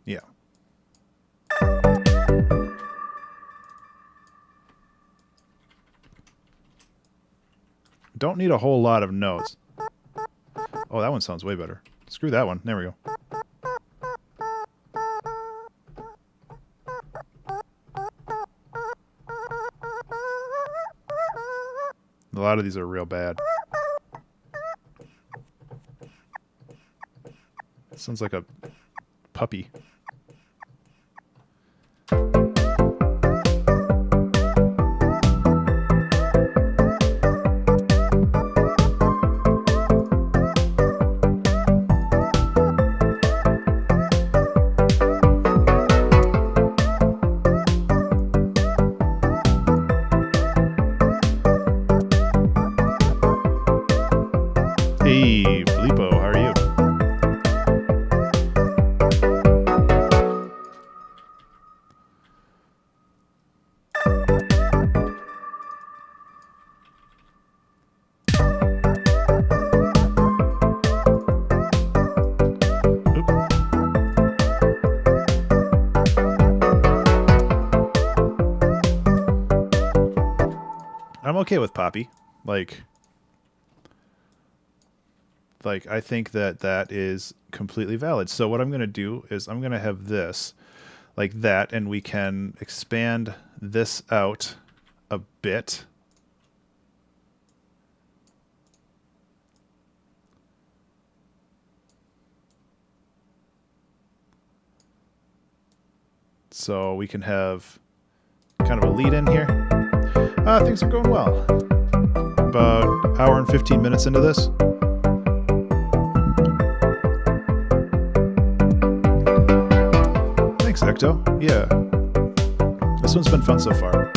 Speaker 1: Yeah. Don't need a whole lot of notes. Oh, that one sounds way better. Screw that one. There we go. A lot of these are real bad. Sounds like a puppy. Hey, Bleepo, how are you? I'm okay with Poppy. Like I think that is completely valid. So what I'm going to do is I'm going to have this like that, and we can expand this out a bit. So we can have kind of a lead in here. Things are going well. About an hour and 15 minutes into this. Thanks, Ecto. Yeah. This one's been fun so far.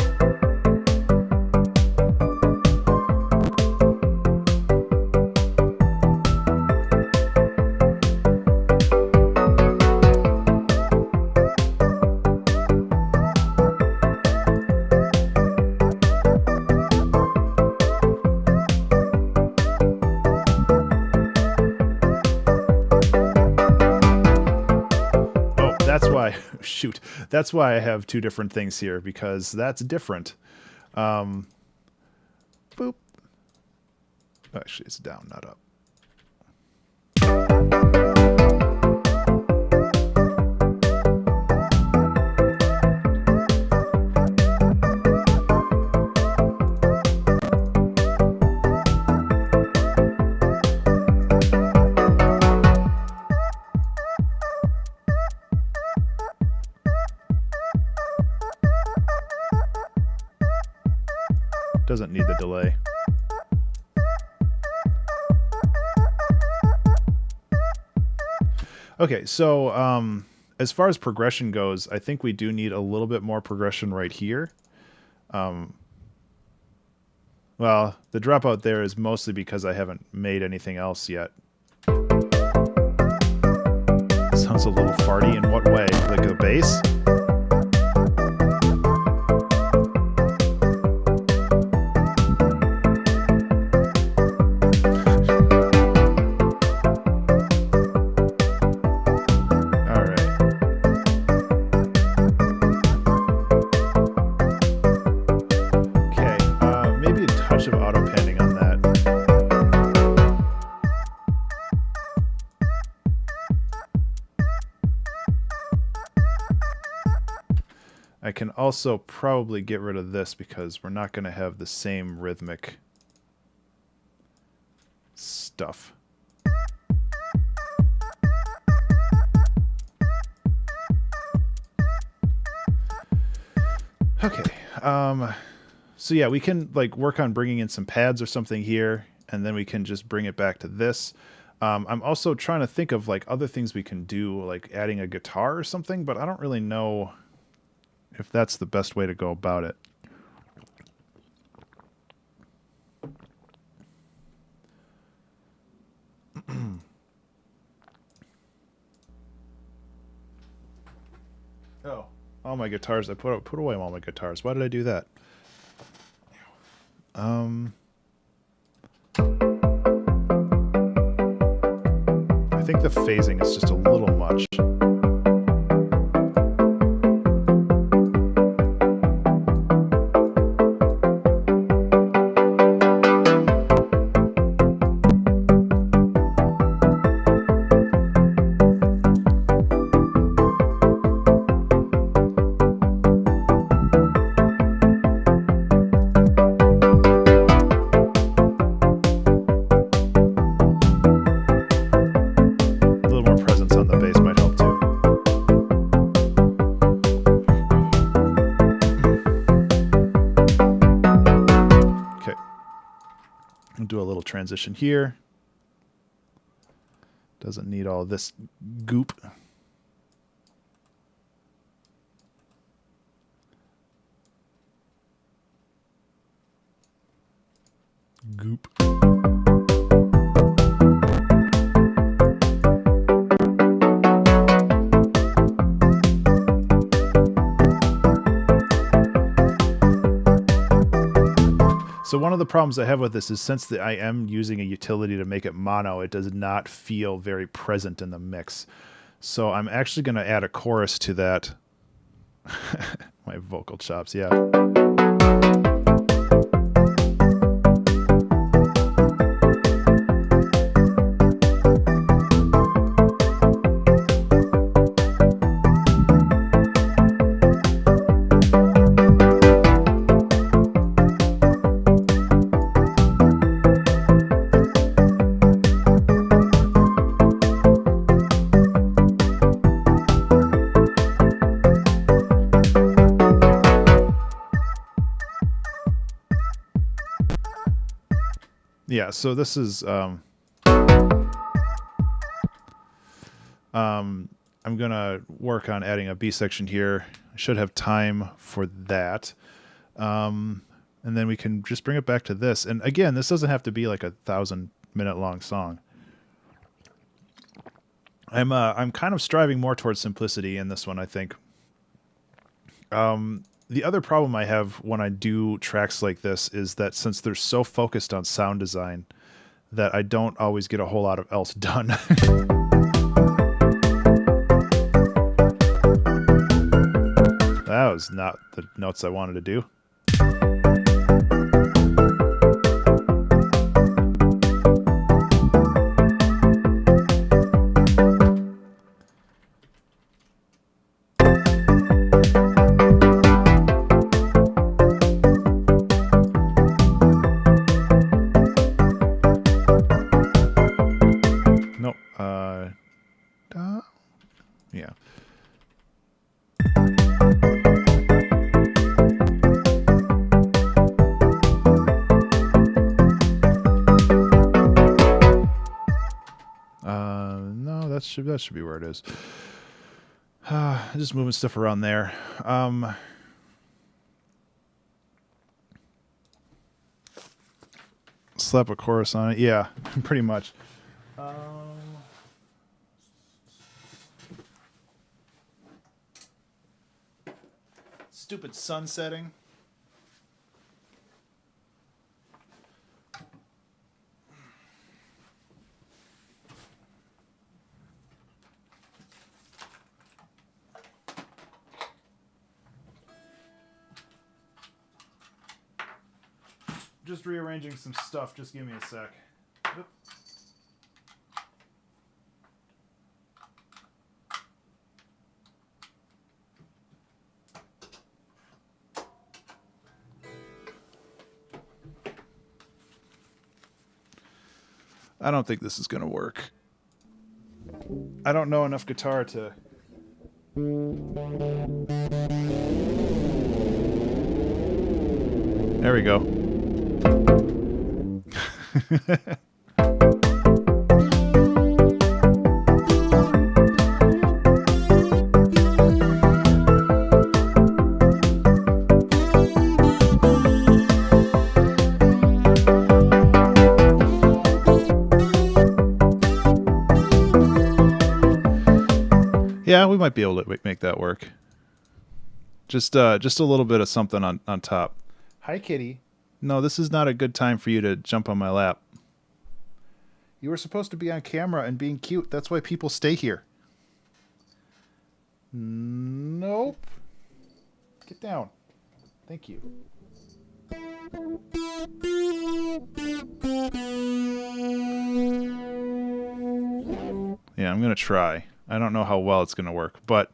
Speaker 1: That's why, shoot, that's why I have two different things here, because that's different. Boop. Actually, it's down, not up. Doesn't need the delay. Okay, so as far as progression goes, I think we do need a little bit more progression right here. Well, the dropout there is mostly because I haven't made anything else yet. Sounds a little farty. In what way? Like the bass? also probably get rid of this because we're not going to have the same rhythmic stuff. Okay. So yeah, we can like work on bringing in some pads or something here, and then we can just bring it back to this. I'm also trying to think of like other things we can do, like adding a guitar or something, but I don't really know if that's the best way to go about it. Oh, all my guitars. I put away all my guitars. Why did I do that? I think the phasing is just a little much. Transition here. Doesn't need all this goop. Goop. So one of the problems I have with this is since I am using a utility to make it mono, it does not feel very present in the mix. So I'm actually going to add a chorus to that. My vocal chops, yeah. Yeah, so this is I'm gonna work on adding a B section here. I should have time for that. And then we can just bring it back to this. And again, this doesn't have to be like a 1,000-minute long song. I'm kind of striving more towards simplicity in this one, I think. The other problem I have when I do tracks like this is that since they're so focused on sound design, that I don't always get a whole lot of else done. That was not the notes I wanted to do. Yeah. No, that should be where it is. Just moving stuff around there. Slap a chorus on it. Yeah, pretty much. Stupid sun setting. Just rearranging some stuff. Just give me a sec. Oop. I don't think this is going to work. I don't know enough guitar to... There we go. Yeah, we might be able to make that work. Just a little bit of something on top. Hi, kitty. No, this is not a good time for you to jump on my lap. You were supposed to be on camera and being cute. That's why people stay here. Nope. Get down. Thank you. Yeah, I'm going to try. I don't know how well it's going to work, but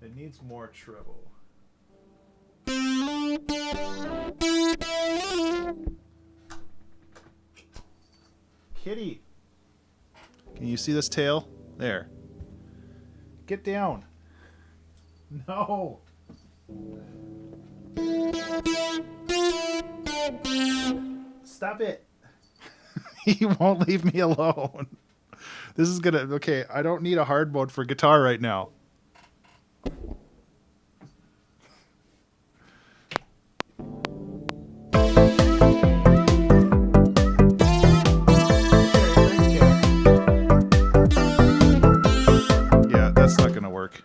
Speaker 1: it needs more treble. Kitty, can you see this tail? There. Get down. No. Stop it. He won't leave me alone. This is gonna... Okay, I don't need a hard mode for guitar right now. Yeah, that's not gonna work.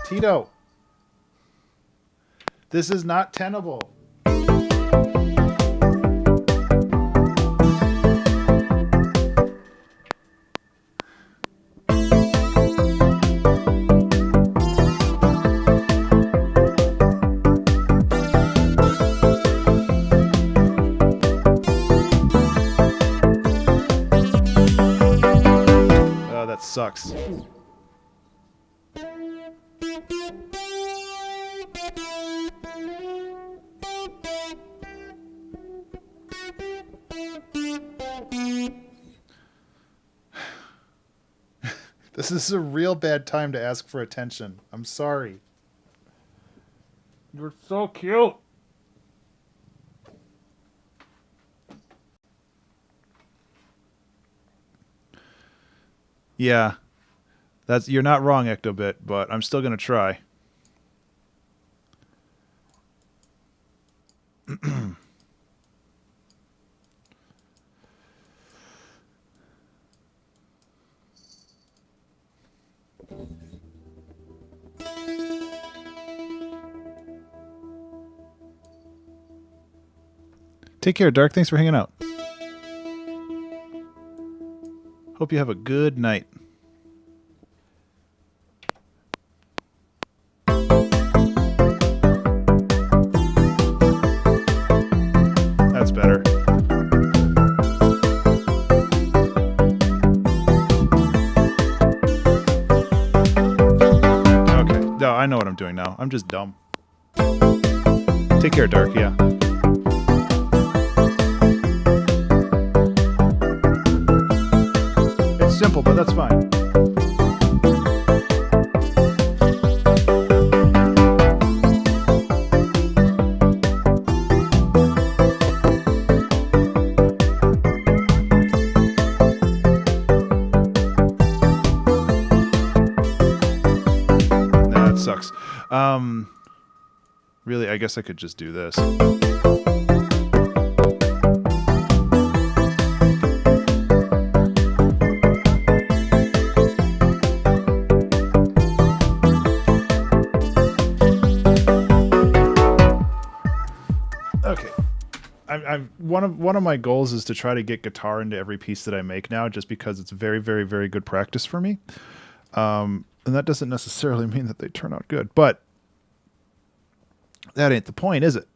Speaker 1: Tito, this is not tenable. Oh, that sucks. This is a real bad time to ask for attention. I'm sorry. You're so cute. Yeah. You're not wrong, Ectobit, but I'm still going to try. Take care, Dark. Thanks for hanging out. Hope you have a good night. That's better. Okay. No, I know what I'm doing now. I'm just dumb. Take care, Dark. Yeah. It's simple, but that's fine. Nah, that sucks. Really, I guess I could just do this. Okay. I'm one of my goals is to try to get guitar into every piece that I make now, just because it's very, very, very good practice for me. And that doesn't necessarily mean that they turn out good, but that ain't the point, is it?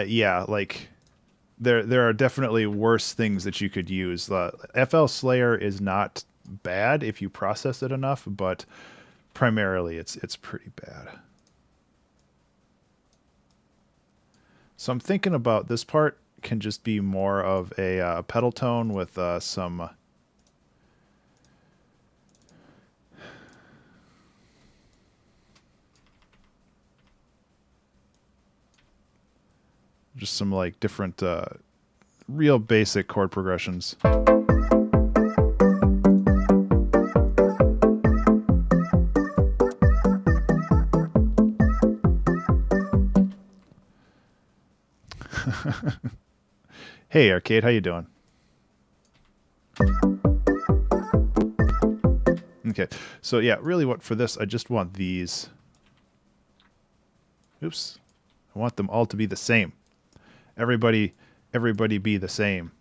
Speaker 1: Yeah, like there are definitely worse things that you could use. FL Slayer is not bad if you process it enough, but primarily it's pretty bad. So I'm thinking about this part can just be more of a pedal tone with some just some like different real basic chord progressions. Hey Arcade, how you doing? Okay, so yeah, really what for this, I just want these. Oops. I want them all to be the same. Everybody be the same.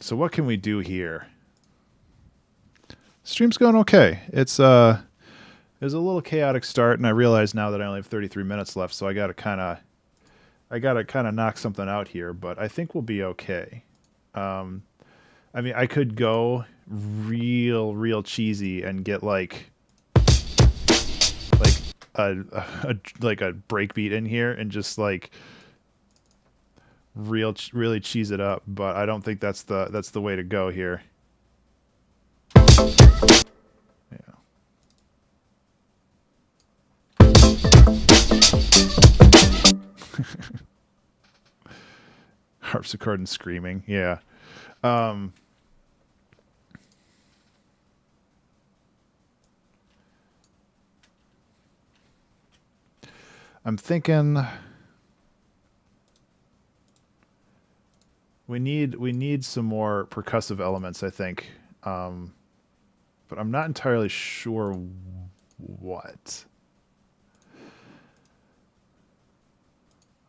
Speaker 1: So what can we do here? Stream's going okay. It's a little chaotic start, and I realize now that I only have 33 minutes left, so I gotta kind of knock something out here. But I think we'll be okay. I mean, I could go real cheesy and get like a breakbeat in here and just like really cheese it up. But I don't think that's the way to go here. Yeah. Harpsichord and screaming. Yeah. I'm thinking we need some more percussive elements, I think. But I'm not entirely sure what.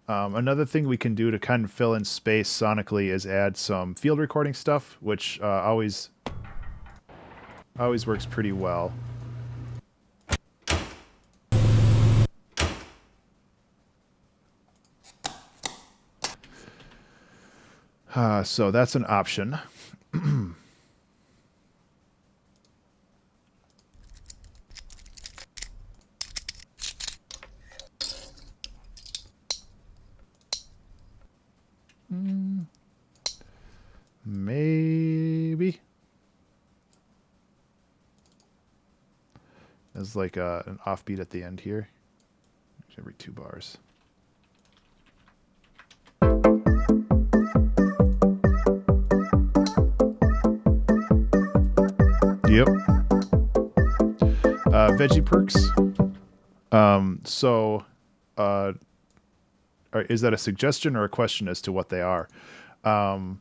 Speaker 1: Another thing we can do to kind of fill in space sonically is add some field recording stuff, which always works pretty well. So that's an option. Maybe. There's like an offbeat at the end here. Every 2 bars. Yep. Veggie perks. Is that a suggestion or a question as to what they are? I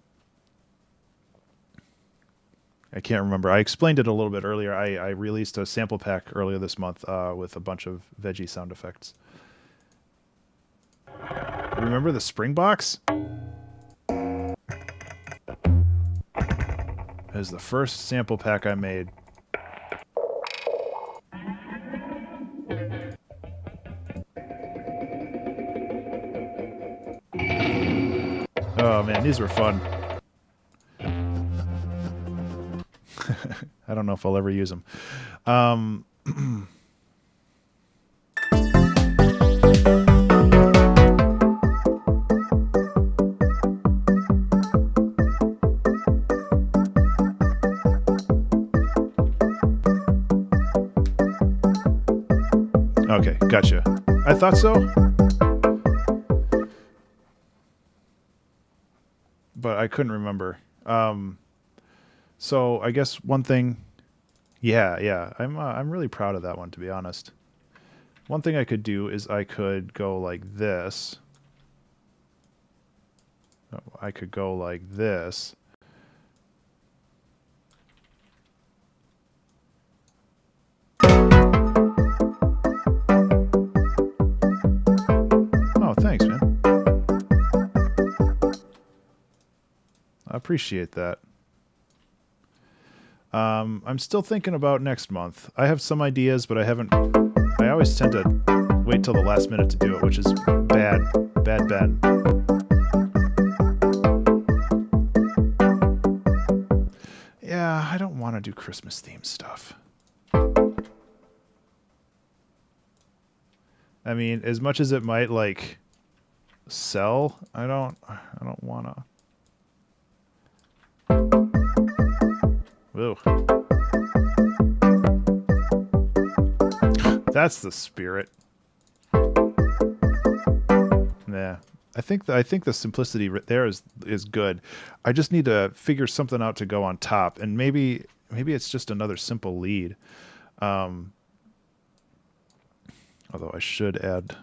Speaker 1: can't remember. I explained it a little bit earlier. I released a sample pack earlier this month with a bunch of veggie sound effects. Remember the spring box? It was the first sample pack I made. Oh man, these were fun. I don't know if I'll ever use them. Um, okay, gotcha. I thought so. But I couldn't remember. So I guess one thing, yeah, I'm really proud of that one, to be honest. One thing I could do is I could go like this. I could go like this. Oh, thanks, man. I appreciate that. I'm still thinking about next month. I have some ideas, but I haven't... I always tend to wait till the last minute to do it, which is bad. Bad. Yeah, I don't want to do Christmas themed stuff. I mean, as much as it might, like, sell, I don't want to... Whoa. That's the spirit. Yeah. I think the simplicity right there is good. I just need to figure something out to go on top, and maybe it's just another simple lead. Although I should add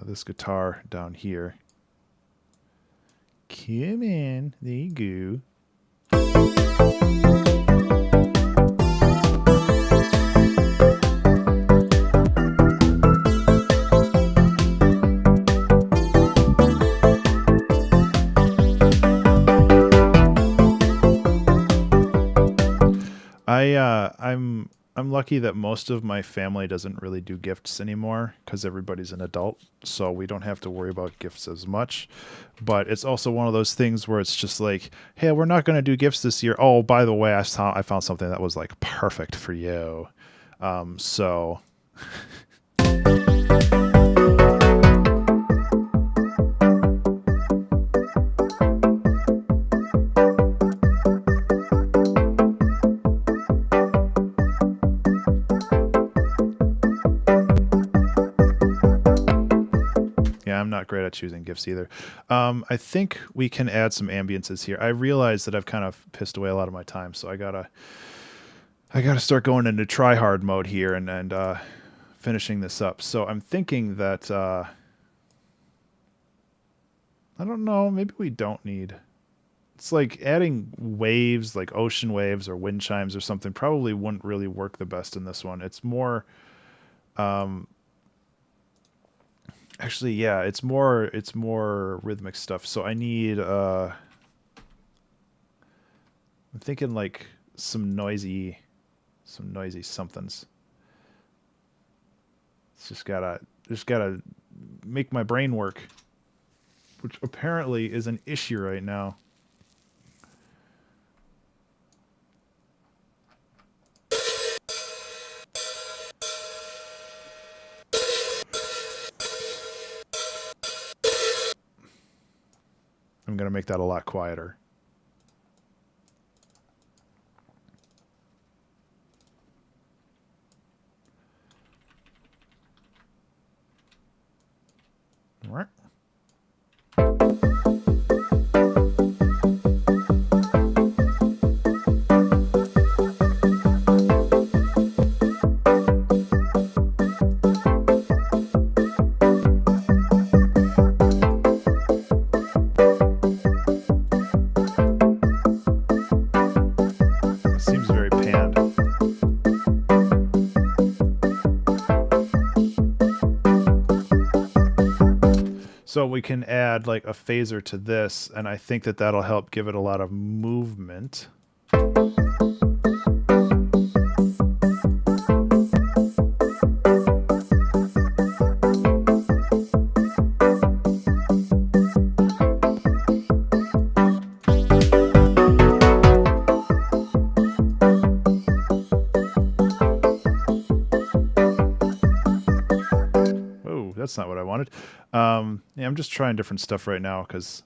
Speaker 1: this guitar down here. Come in. There you go. I'm lucky that most of my family doesn't really do gifts anymore because everybody's an adult, so we don't have to worry about gifts as much. But it's also one of those things where it's just like, hey, we're not going to do gifts this year. Oh, by the way, I found something that was like perfect for you. So I'm not great at choosing gifts either. I think we can add some ambiences here. I realize that I've kind of pissed away a lot of my time, so I gotta start going into try hard mode here and finishing this up. So I'm thinking that I don't know, maybe we don't need. It's like adding waves, like ocean waves or wind chimes or something, probably wouldn't really work the best in this one. It's more. Actually, yeah, it's more rhythmic stuff. So I need I'm thinking like some noisy somethings. It's just gotta make my brain work, which apparently is an issue right now. I'm going to make that a lot quieter. All right. Seems very panned. So we can add like a phaser to this, and I think that that'll help give it a lot of movement. that's not what I wanted. Yeah, I'm just trying different stuff right now because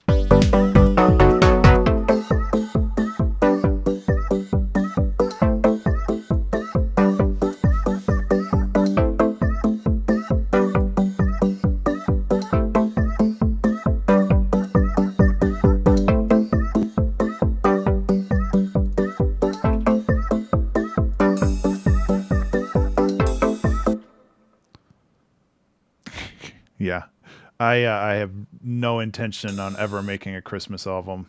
Speaker 1: yeah, I have no intention on ever making a Christmas album,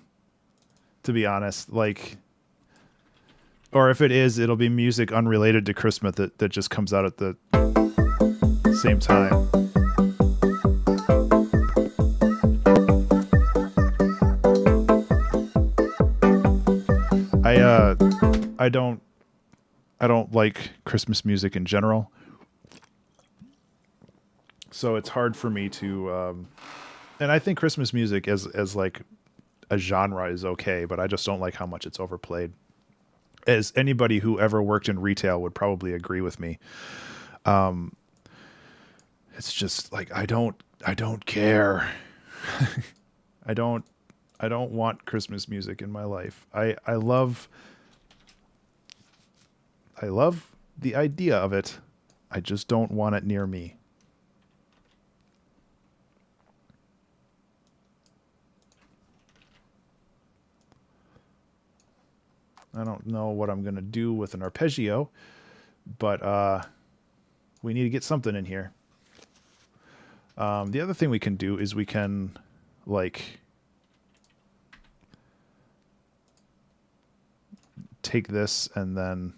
Speaker 1: to be honest. Like, or if it is, it'll be music unrelated to Christmas that just comes out at the same time. I don't like Christmas music in general. So it's hard for me to and I think Christmas music as like a genre is okay, but I just don't like how much it's overplayed. As anybody who ever worked in retail would probably agree with me. It's just like I don't care. I don't want Christmas music in my life. I love the idea of it. I just don't want it near me. I don't know what I'm going to do with an arpeggio, but we need to get something in here. The other thing we can do is we can, like, take this and then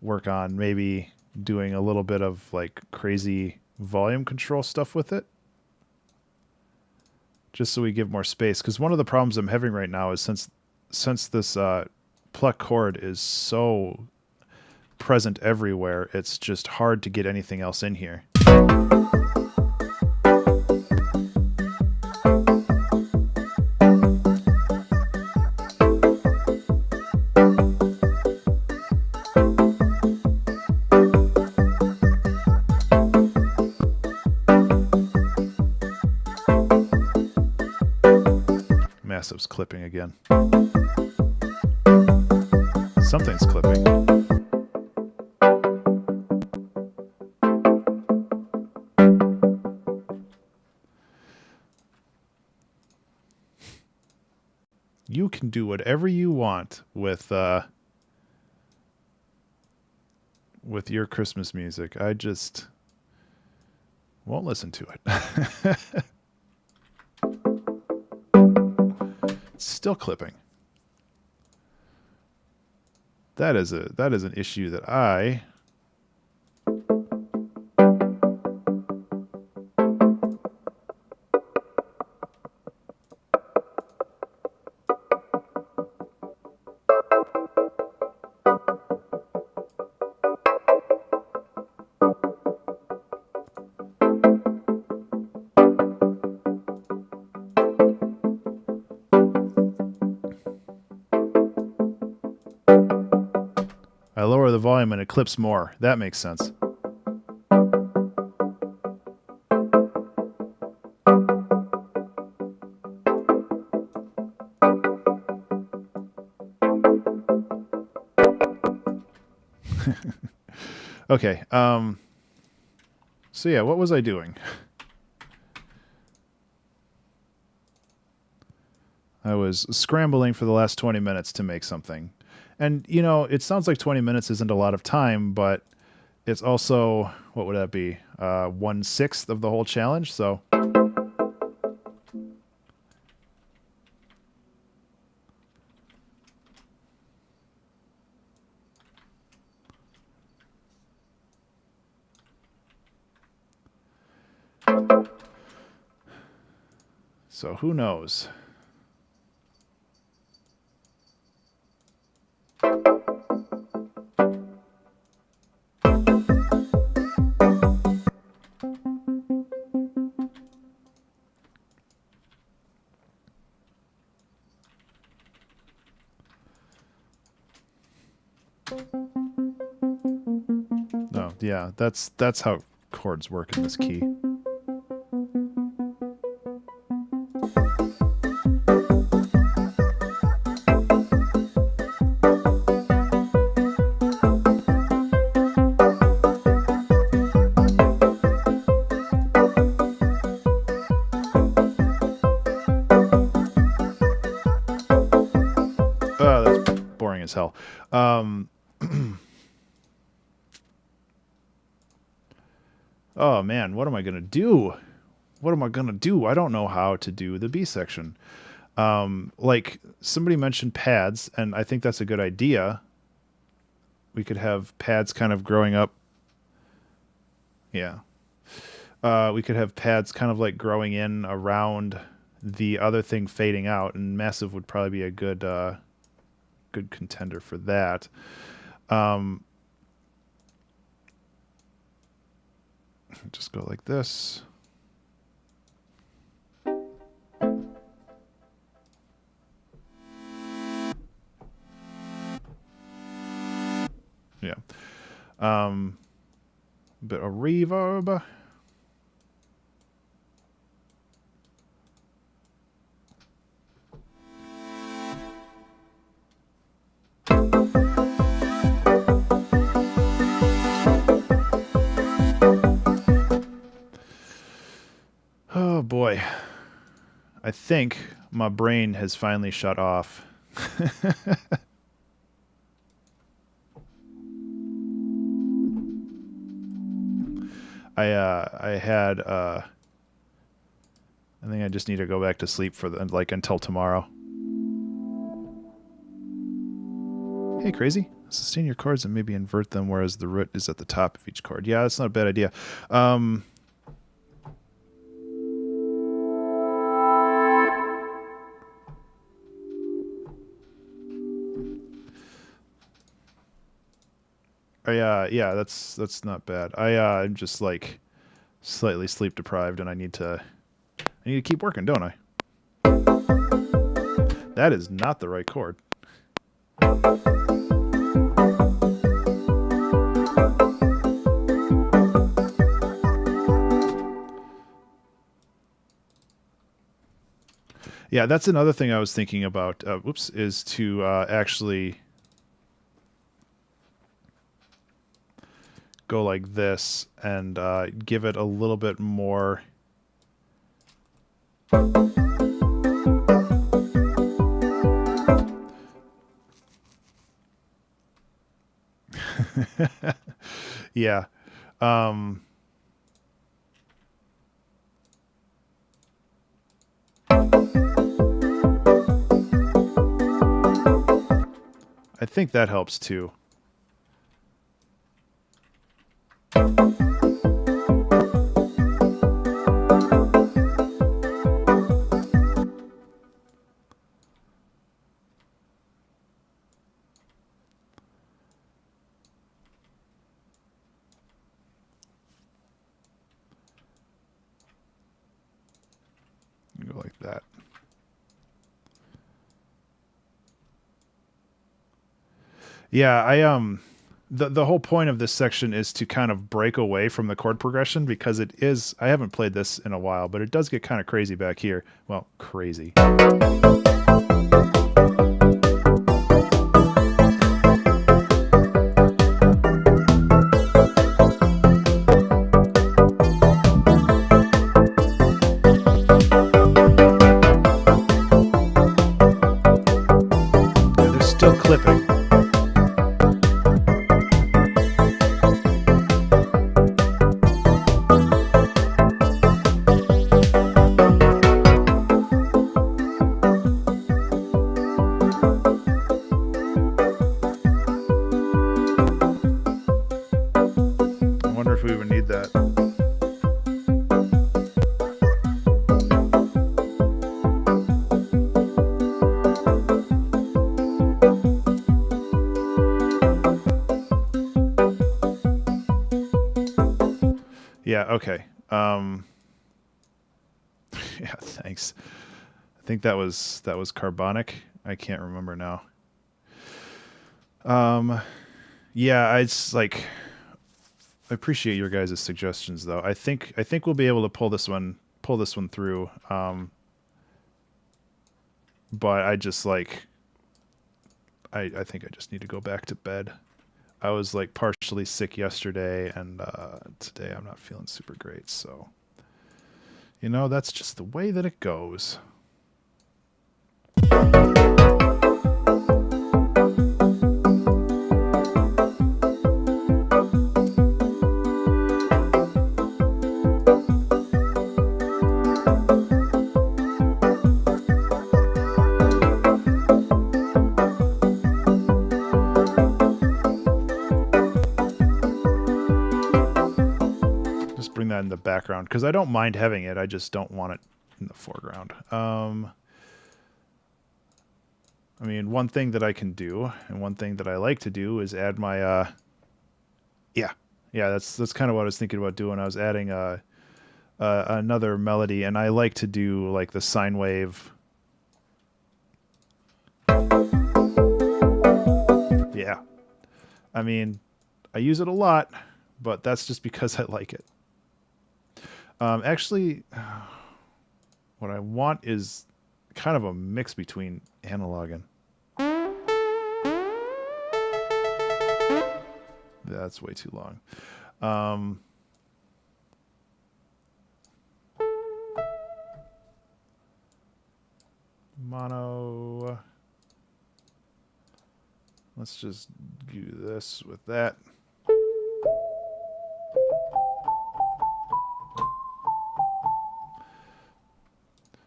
Speaker 1: work on maybe doing a little bit of, like, crazy volume control stuff with it. Just so we give more space. Because one of the problems I'm having right now is since this pluck chord is so present everywhere, it's just hard to get anything else in here. Massive's clipping again. Something's clipping. You can do whatever you want with your Christmas music. I just won't listen to it. It's still clipping. That is an issue that I lower the volume and it clips more. That makes sense. Okay. So yeah, what was I doing? I was scrambling for the last 20 minutes to make something. And, you know, it sounds like 20 minutes isn't a lot of time, but it's also, what would that be? 1/6 of the whole challenge, so. So who knows? No, yeah, that's how chords work in this key. That's boring as hell. Oh man, what am I gonna do? What am I gonna do? I don't know how to do the B section. Like somebody mentioned pads, and I think that's a good idea. We could have pads kind of growing up. Yeah. We could have pads kind of like growing in around the other thing fading out, and massive would probably be a good good contender for that. Just go like this. Yeah. Bit of reverb. Oh boy. I think my brain has finally shut off. I think I just need to go back to sleep for until tomorrow. Hey, crazy. Sustain your chords and maybe invert them, whereas the root is at the top of each chord. Yeah, that's not a bad idea. Yeah, that's not bad. I'm just like slightly sleep deprived, and I need to keep working, don't I? That is not the right chord. Yeah, that's another thing I was thinking about. Is to actually go like this and give it a little bit more. Yeah. I think that helps too. Go like that. Yeah, the whole point of this section is to kind of break away from the chord progression, because it is, I haven't played this in a while, but it does get kind of crazy back here. Well, crazy. Yeah, they're still clipping. If we even need that. Yeah, okay. Yeah, thanks. I think that was carbonic. I can't remember now. Yeah, it's like appreciate your guys' suggestions, though. I think we'll be able to pull this one through. But I just like, I think I just need to go back to bed. I was like partially sick yesterday, and today I'm not feeling super great. So, you know, that's just the way that it goes. Bring that in the background because I don't mind having it. I just don't want it in the foreground. I mean, one thing that I can do, and one thing that I like to do, is add my yeah, that's kind of what I was thinking about doing. I was adding another melody, and I like to do like the sine wave. Yeah, I mean, I use it a lot, but that's just because I like it. Actually, what I want is kind of a mix between analog and... That's way too long. Mono. Let's just do this with that.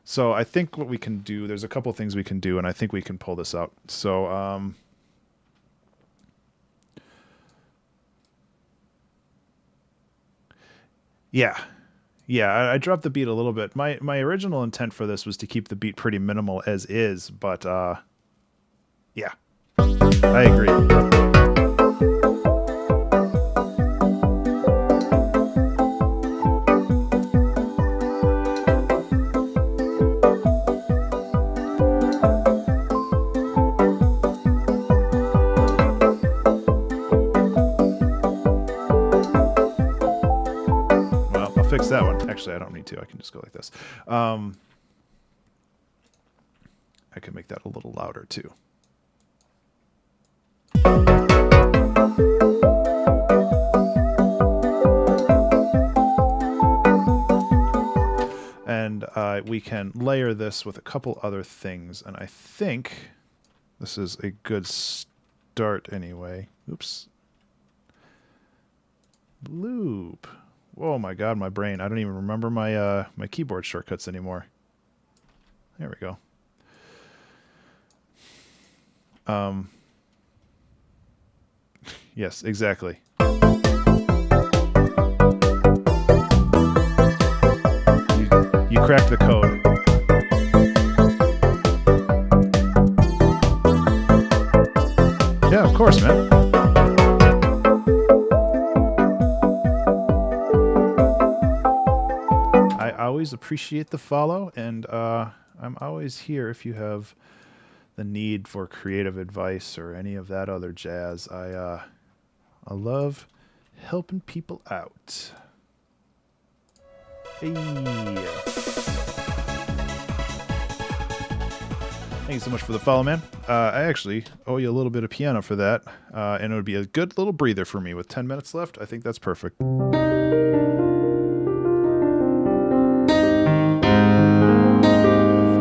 Speaker 1: So I think what we can do, there's a couple things we can do, and I think we can pull this out. So, yeah, I dropped the beat a little bit. My original intent for this was to keep the beat pretty minimal as is, but yeah, I agree. Fix that one. Actually, I don't need to. I can just go like this. I can make that a little louder too. And we can layer this with a couple other things. And I think this is a good start anyway. Oops. Loop. Oh my god, my brain. I don't even remember my my keyboard shortcuts anymore. There we go. Yes, exactly. You cracked the code. Yeah, of course, man. I always appreciate the follow, and I'm always here if you have the need for creative advice or any of that other jazz. I love helping people out. Hey. Thank you so much for the follow, man. I actually owe you a little bit of piano for that, and it would be a good little breather for me with 10 minutes left. I think that's perfect.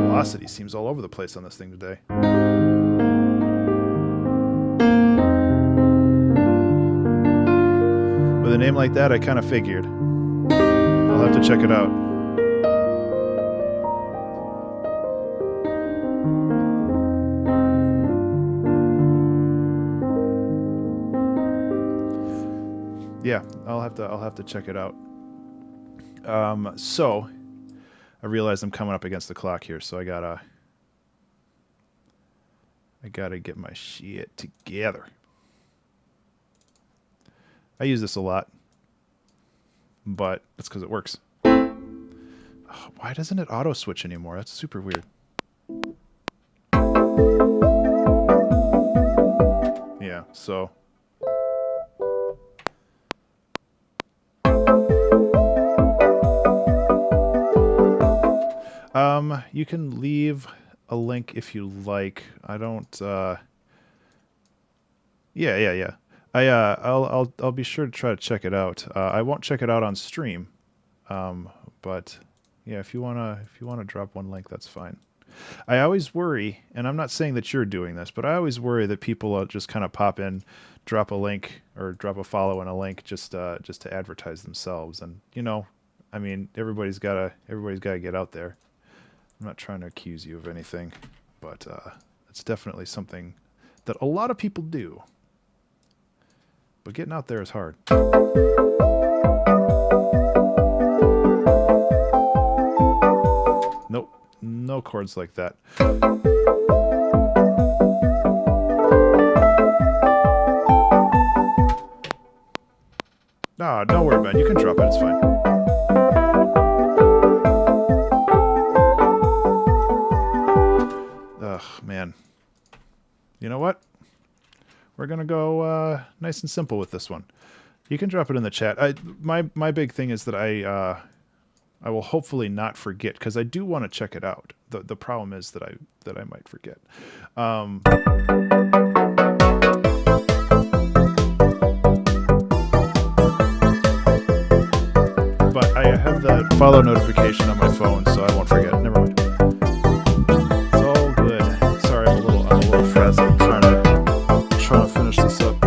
Speaker 1: Velocity seems all over the place on this thing today. With a name like that, I kind of figured. I'll have to check it out. Yeah, I'll have to check it out. So I realize I'm coming up against the clock here, so I gotta get my shit together. I use this a lot, but that's because it works. Oh, why doesn't it auto switch anymore? That's super weird. Yeah, so You can leave a link if you like. I don't. Yeah. I'll be sure to try to check it out. I won't check it out on stream. But yeah, if you wanna drop one link, that's fine. I always worry, and I'm not saying that you're doing this, but I always worry that people just kind of pop in, drop a link or drop a follow and a link just to advertise themselves. And I mean, everybody's gotta get out there. I'm not trying to accuse you of anything, but it's definitely something that a lot of people do. But getting out there is hard. Nope, no chords like that. Ah, don't worry, man. You can drop it. It's fine. Ugh, man. You know what? We're gonna go nice and simple with this one. You can drop it in the chat. My big thing is that I will hopefully not forget, because I do want to check it out. The problem is that I might forget. But I have the follow notification on my phone, so I won't forget. Never mind. It's all good. Sorry, I'm a little frazzled trying to finish this up.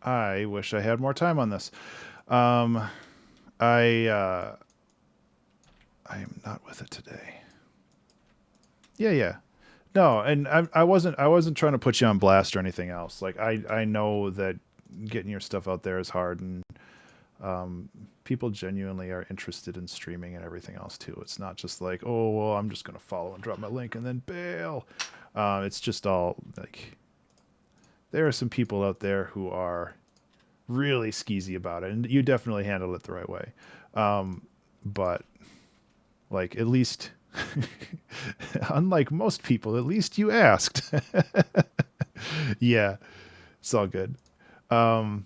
Speaker 1: I wish I had more time on this. I am not with it today. Yeah. No, and I wasn't trying to put you on blast or anything else. Like I know that getting your stuff out there is hard, and people genuinely are interested in streaming and everything else too. It's not just like, oh well, I'm just gonna follow and drop my link and then bail. It's just all like, there are some people out there who are really skeezy about it, and you definitely handled it the right way. But like, at least unlike most people, at least you asked. Yeah, it's all good. Let's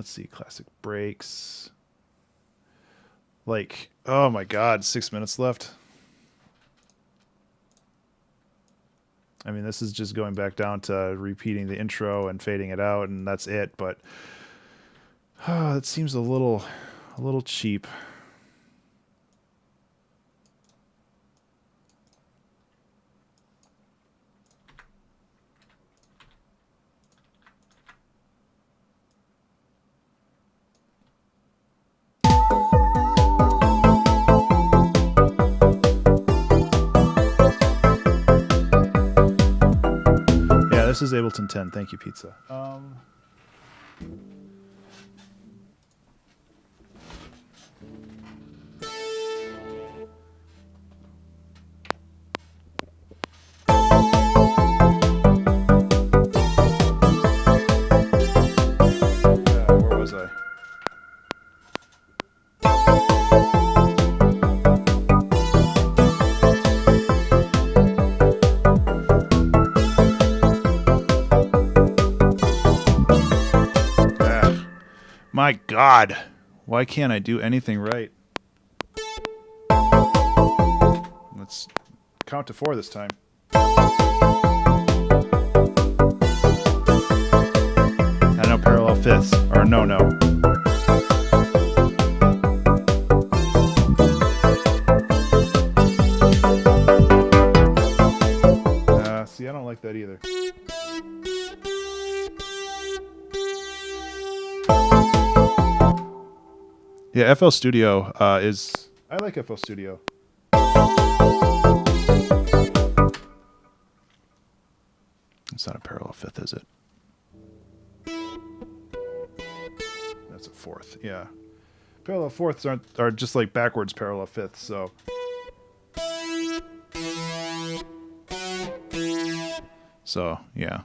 Speaker 1: see, classic breaks. Like, oh my God, 6 minutes left. I mean, this is just going back down to repeating the intro and fading it out, and that's it. But it seems a little cheap. This is Ableton 10. Thank you, pizza. Where was I? My God, why can't I do anything right? Let's count to 4 this time. I know parallel fifths, or no. See, I don't like that either. Yeah, FL Studio is... I like FL Studio. It's not a parallel fifth, is it? That's a fourth, yeah. Parallel fourths are just like backwards parallel fifths, so... So, yeah.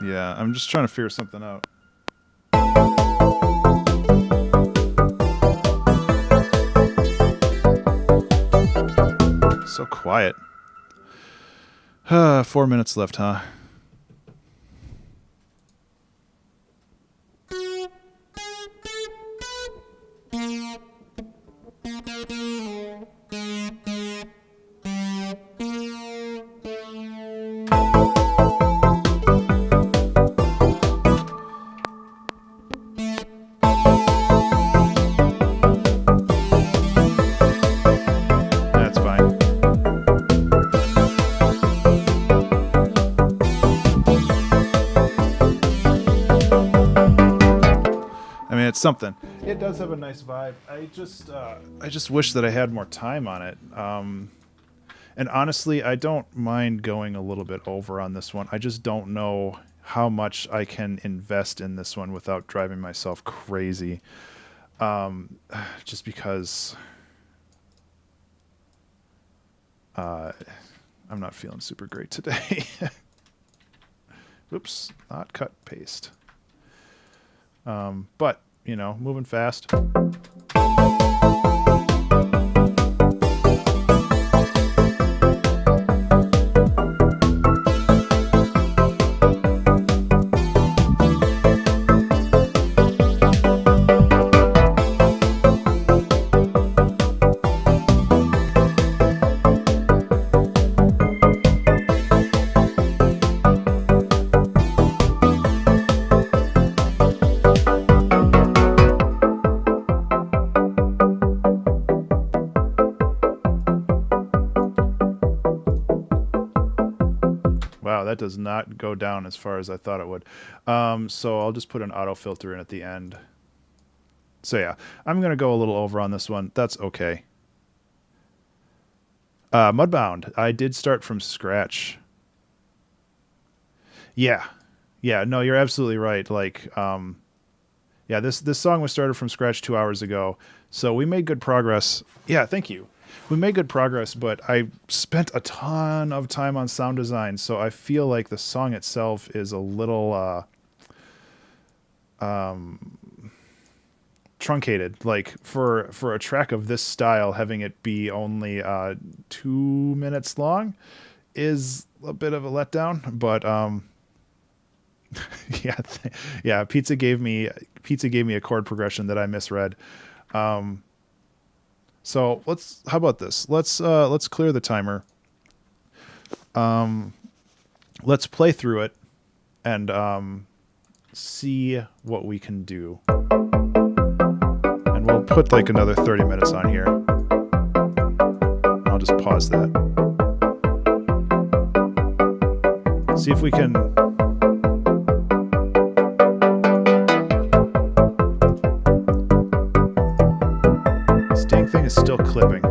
Speaker 1: Yeah, I'm just trying to figure something out. So quiet. 4 minutes left, huh? That's fine. I mean, it's something. It does have a nice vibe. I just wish that I had more time on it. And honestly, I don't mind going a little bit over on this one. I just don't know how much I can invest in this one without driving myself crazy. Just because I'm not feeling super great today. Oops, not cut, paste. But, you know, moving fast. Wow, that does not go down as far as I thought it would. So I'll just put an auto filter in at the end. So yeah, I'm going to go a little over on this one. That's okay. Mudbound, I did start from scratch. Yeah. Yeah, no, you're absolutely right. Like, yeah, this song was started from scratch 2 hours ago. So we made good progress. Yeah, thank you. We made good progress, but I spent a ton of time on sound design, so I feel like the song itself is a little truncated. Like for a track of this style, having it be only 2 minutes long is a bit of a letdown. But yeah, Pizza gave me a chord progression that I misread. So how about this? Let's clear the timer. Let's play through it and see what we can do. And we'll put like another 30 minutes on here. I'll just pause that. See if we can... Thing is still clipping.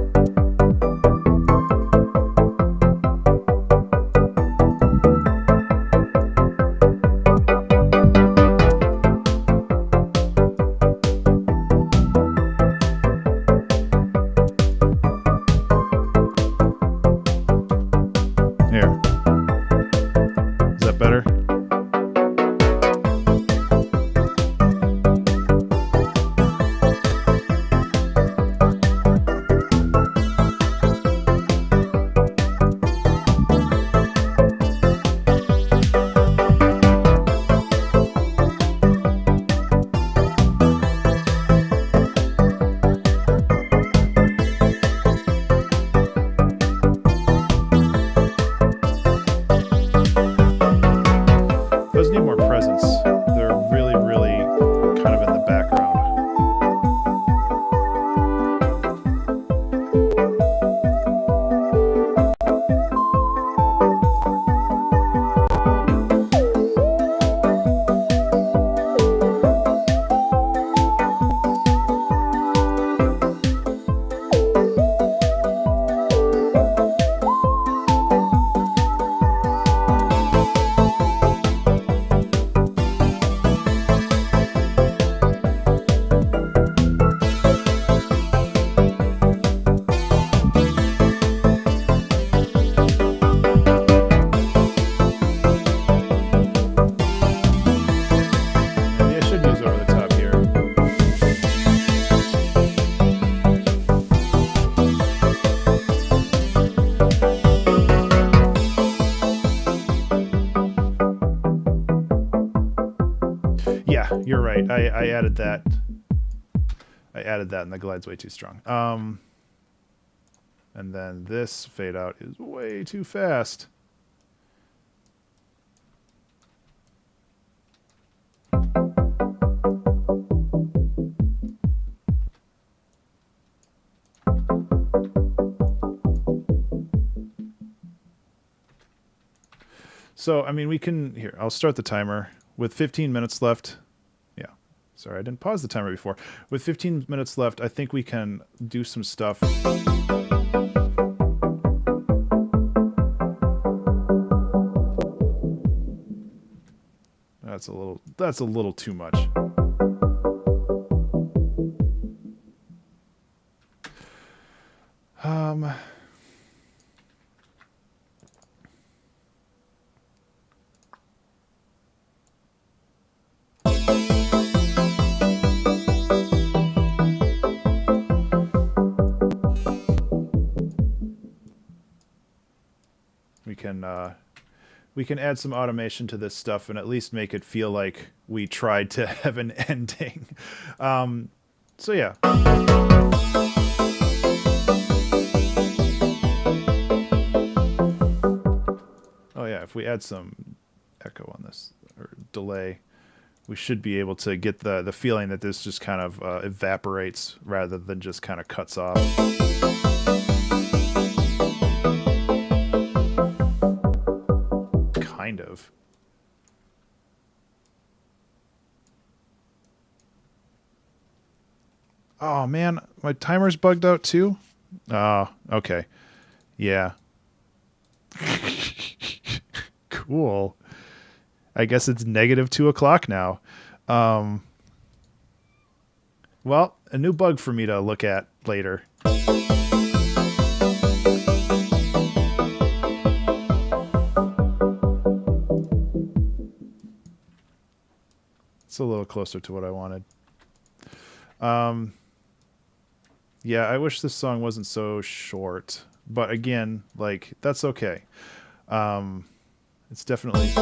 Speaker 1: Here. Is that better? right. I added that. I added that, and the glide's way too strong. And then this fade out is way too fast. So, I mean, we can... Here, I'll start the timer. With 15 minutes left... Yeah. Sorry, I didn't pause the timer before. With 15 minutes left, I think we can do some stuff. That's a little too much. We can add some automation to this stuff and at least make it feel like we tried to have an ending. So yeah. Oh yeah, if we add some echo on this, or delay, we should be able to get the feeling that this just kind of evaporates rather than just kind of cuts off. Kind of. Oh man, my timer's bugged out too? Oh, okay. Yeah. Cool. I guess it's -2 o'clock now. Well, a new bug for me to look at later. It's a little closer to what I wanted. Yeah, I wish this song wasn't so short, but again, like, that's okay. It's definitely...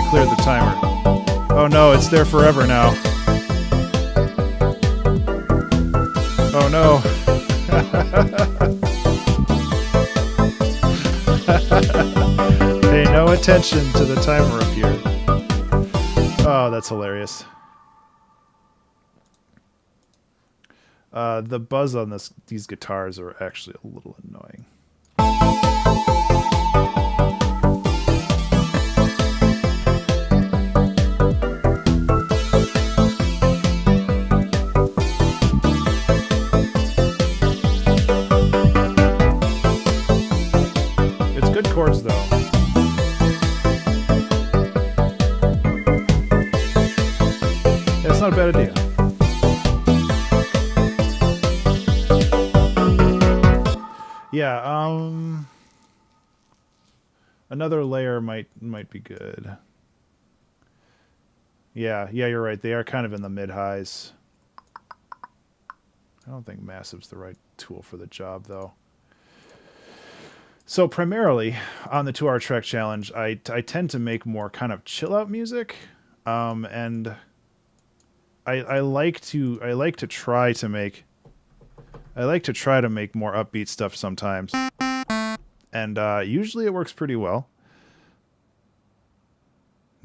Speaker 1: cleared the timer. Oh no, it's there forever now. Oh no. Pay no attention to the timer up here. Oh, that's hilarious. The buzz on these guitars are actually a little annoying. Chords though. Yeah, it's not a bad idea. Yeah, another layer might be good. Yeah, you're right. They are kind of in the mid-highs. I don't think Massive's the right tool for the job though. So primarily on the 2-hour track challenge, I tend to make more kind of chill out music, and I like to try to make more upbeat stuff sometimes, and usually it works pretty well.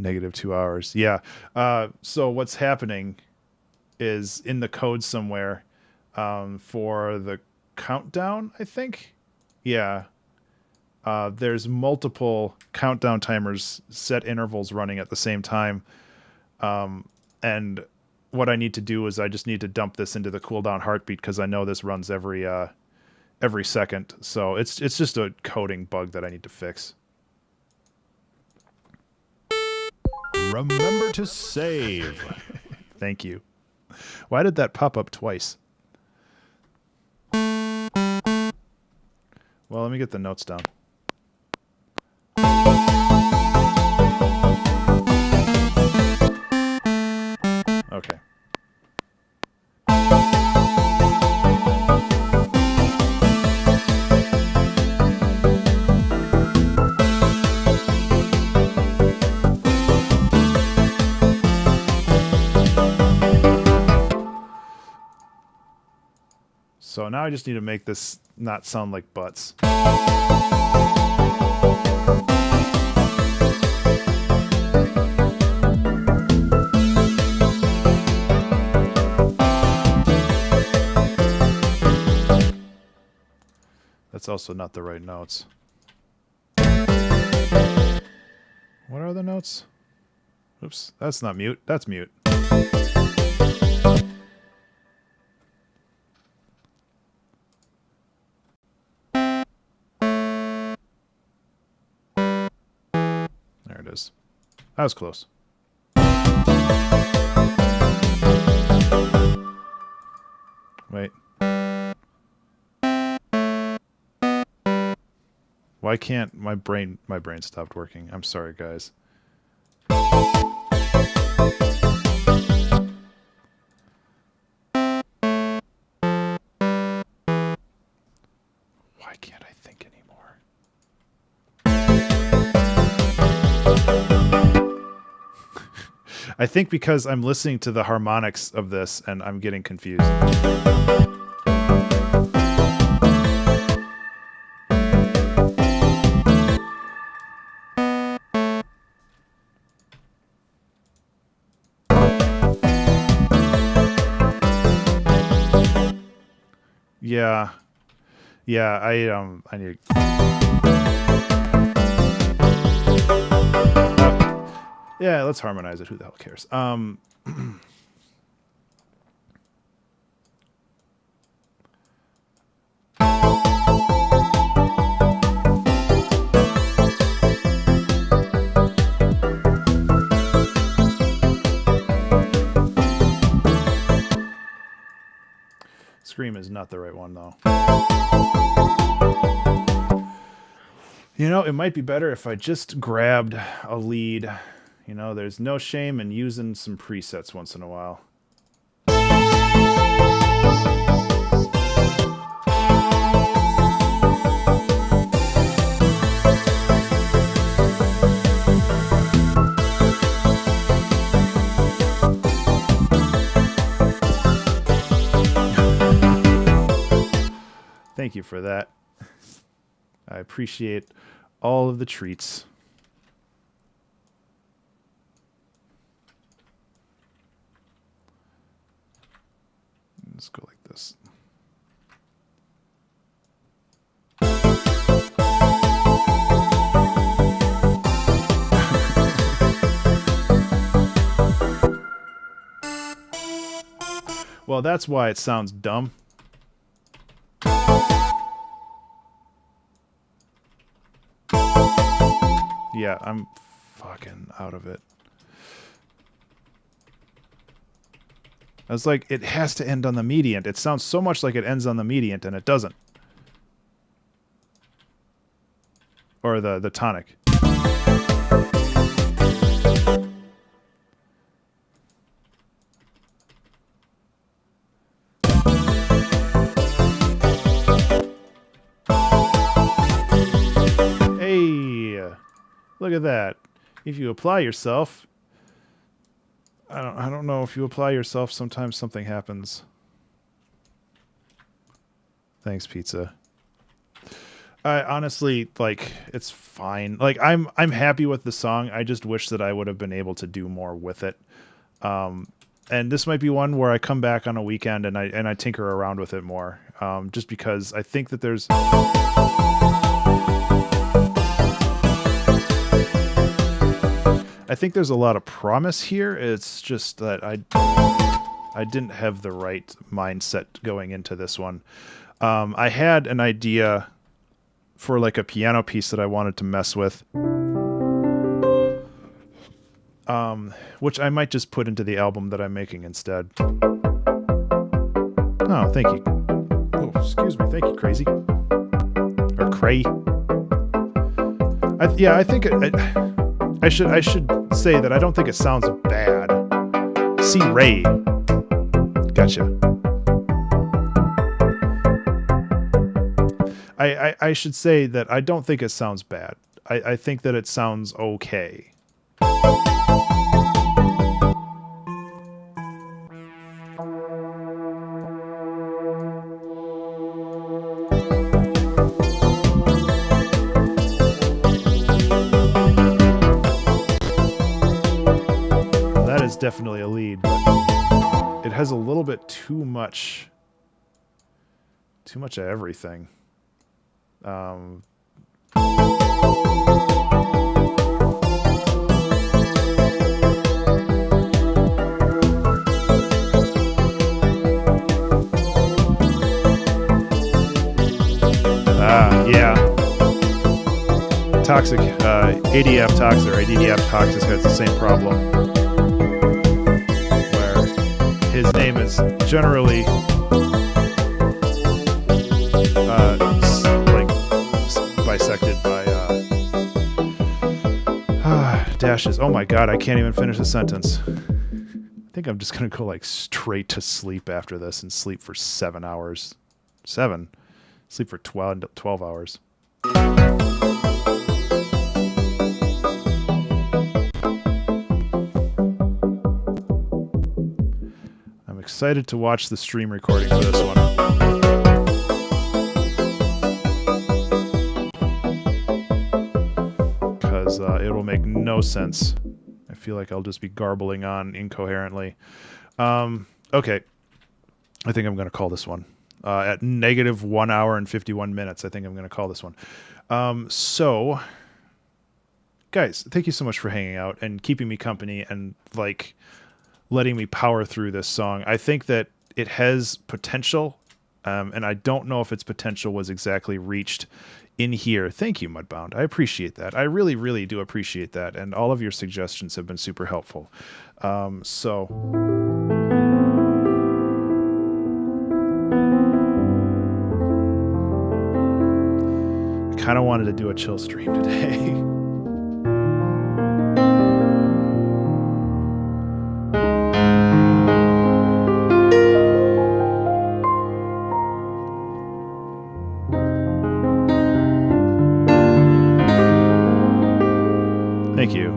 Speaker 1: -2 hours. Yeah. So what's happening is in the code somewhere for the countdown, I think. Yeah. There's multiple countdown timers, set intervals running at the same time. And what I need to do is I just need to dump this into the cooldown heartbeat because I know this runs every second. So it's just a coding bug that I need to fix.
Speaker 2: Remember to save.
Speaker 1: Thank you. Why did that pop up twice? Well, let me get the notes down. Okay. So now I just need to make this not sound like butts. That's also not the right notes. What are the notes? Oops, that's not mute. That's mute. There it is. That was close. Wait. Why can't my brain stopped working? I'm sorry, guys. Why can't I think anymore? I think because I'm listening to the harmonics of this and I'm getting confused. Yeah. Yeah, I need yeah, let's harmonize it. Who the hell cares? Scream is not the right one, though. You know, it might be better if I just grabbed a lead. You know, there's no shame in using some presets once in a while. Thank you for that. I appreciate all of the treats. Let's go like this. Well, that's why it sounds dumb. Yeah, I'm fucking out of it. I was like, it has to end on the mediant. It sounds so much like it ends on the mediant, and it doesn't. Or the tonic. Hey, look at that. If you apply yourself... I don't know, if you apply yourself, sometimes something happens. Thanks, pizza. I honestly, like, it's fine. Like, I'm happy with the song. I just wish that I would have been able to do more with it. And this might be one where I come back on a weekend and I tinker around with it more. Just because I think that there's a lot of promise here. It's just that I didn't have the right mindset going into this one. I had an idea for like a piano piece that I wanted to mess with, which I might just put into the album that I'm making instead. Oh, thank you. Oh, excuse me. Thank you, Crazy. Or Cray. I think I should say that I don't think it sounds bad. C. Ray. Gotcha. I should say that I don't think it sounds bad. I think that it sounds okay. That is definitely a lead, but it has a little bit too much of everything. Yeah. Toxic, ADF Toxic, or ADF Toxic has the same problem, where his name is generally bisected by dashes. Oh my god, I can't even finish a sentence. I think I'm just gonna go like straight to sleep after this and sleep for 7 hours. 7? Sleep for 12 hours. I'm excited to watch the stream recording for this one. It will make no sense. I feel like I'll just be garbling on incoherently. Okay. I think I'm going to call this one. At negative 1 hour and 51 minutes, I think I'm going to call this one. So, guys, thank you so much for hanging out and keeping me company and, like, letting me power through this song. I think that it has potential, and I don't know if its potential was exactly reached in here. Thank you, Mudbound. I appreciate that. I really, really do appreciate that. And all of your suggestions have been super helpful. So I kind of wanted to do a chill stream today. Thank you.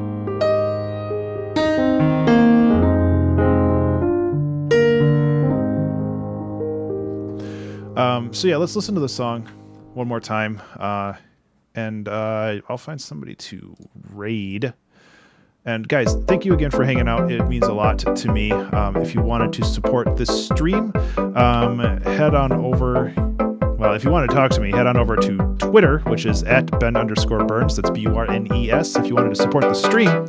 Speaker 1: So yeah, let's listen to the song one more time, and I'll find somebody to raid. And guys, thank you again for hanging out. It means a lot to me. If you wanted to support this stream, head on over. Well, if you want to talk to me, head on over to Twitter, which is @Ben_Burns. That's BURNES. If you wanted to support the stream,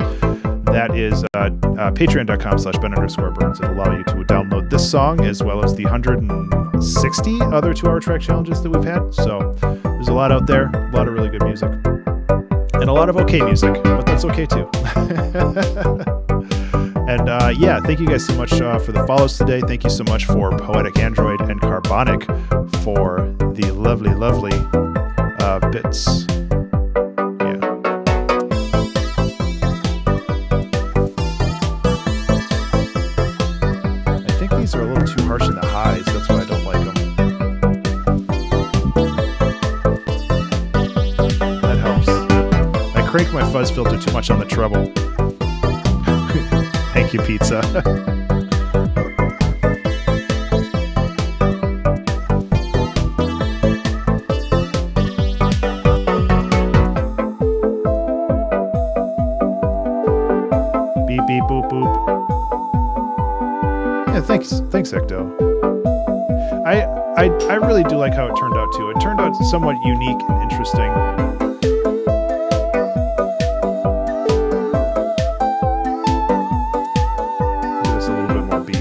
Speaker 1: that is patreon.com/Ben_Burns. It'll allow you to download this song as well as the 160 other 2-hour track challenges that we've had. So there's a lot out there, a lot of really good music, and a lot of okay music, but that's okay too. And yeah, thank you guys so much for the follows today. Thank you so much for Poetic Android and Carbonic for the lovely, lovely bits. Yeah. I think these are a little too harsh in the highs. That's why I don't like them. That helps. I crank my fuzz filter too much on the treble. Thank you, pizza. Yeah, thanks, Ecto. I really do like how it turned out too. It turned out somewhat unique and interesting. Give us a little bit more beef.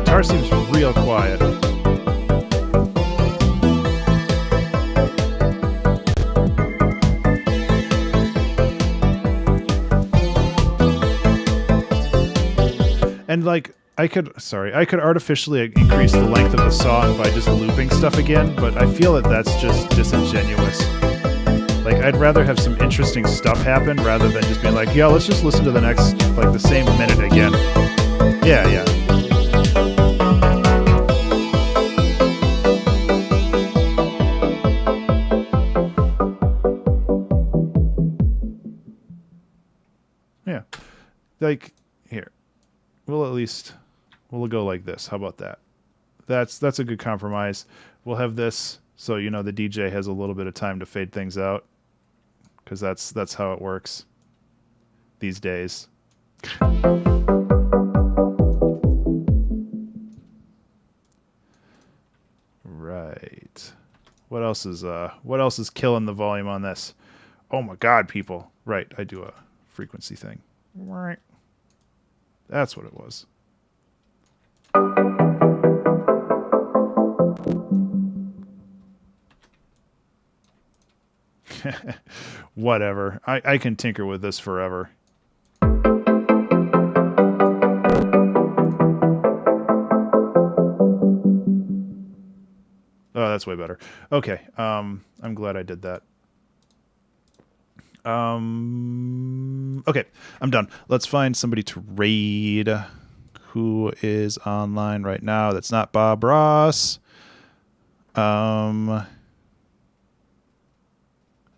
Speaker 1: Guitar seems real quiet. And like I could artificially increase the length of the song by just looping stuff again, but I feel that that's just disingenuous. Like I'd rather have some interesting stuff happen rather than just being like, yeah, let's just listen to the next, like the same minute again. Yeah, yeah. Yeah. Like here. We'll go like this. How about that? That's a good compromise. We'll have this so you know the DJ has a little bit of time to fade things out, because that's how it works these days. Right. What else is killing the volume on this? Oh my god, people. Right, I do a frequency thing. Right. That's what it was. Whatever. I can tinker with this forever. Oh, that's way better. Okay. I'm glad I did that. Okay, I'm done. Let's find somebody to raid who is online right now. That's not Bob Ross.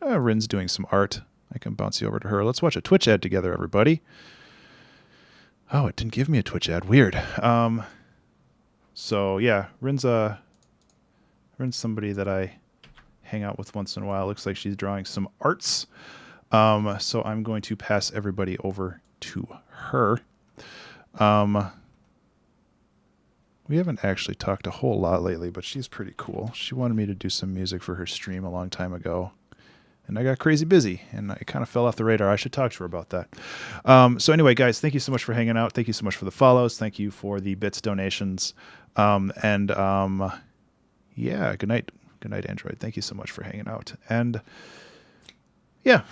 Speaker 1: Rin's doing some art. I can bounce you over to her. Let's watch a Twitch ad together, everybody. Oh, it didn't give me a Twitch ad. Weird. So yeah, Rin's somebody that I hang out with once in a while. Looks like she's drawing some arts. So I'm going to pass everybody over to her. We haven't actually talked a whole lot lately, but she's pretty cool. She wanted me to do some music for her stream a long time ago, and I got crazy busy, and I kind of fell off the radar. I should talk to her about that. So anyway, guys, thank you so much for hanging out. Thank you so much for the follows. Thank you for the bits donations. Yeah, good night. Good night, Android. Thank you so much for hanging out. And yeah,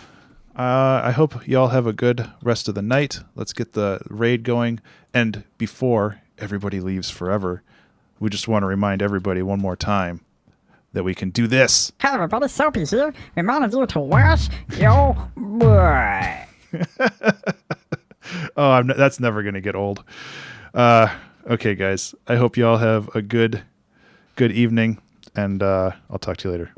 Speaker 1: I hope y'all have a good rest of the night. Let's get the raid going. And before everybody leaves forever, we just want to remind everybody one more time that we can do this.
Speaker 5: Hey everybody, Soapy here. Reminding you to wash your butt.
Speaker 1: Oh, that's never going to get old. Okay, guys. I hope y'all have a good evening, and I'll talk to you later.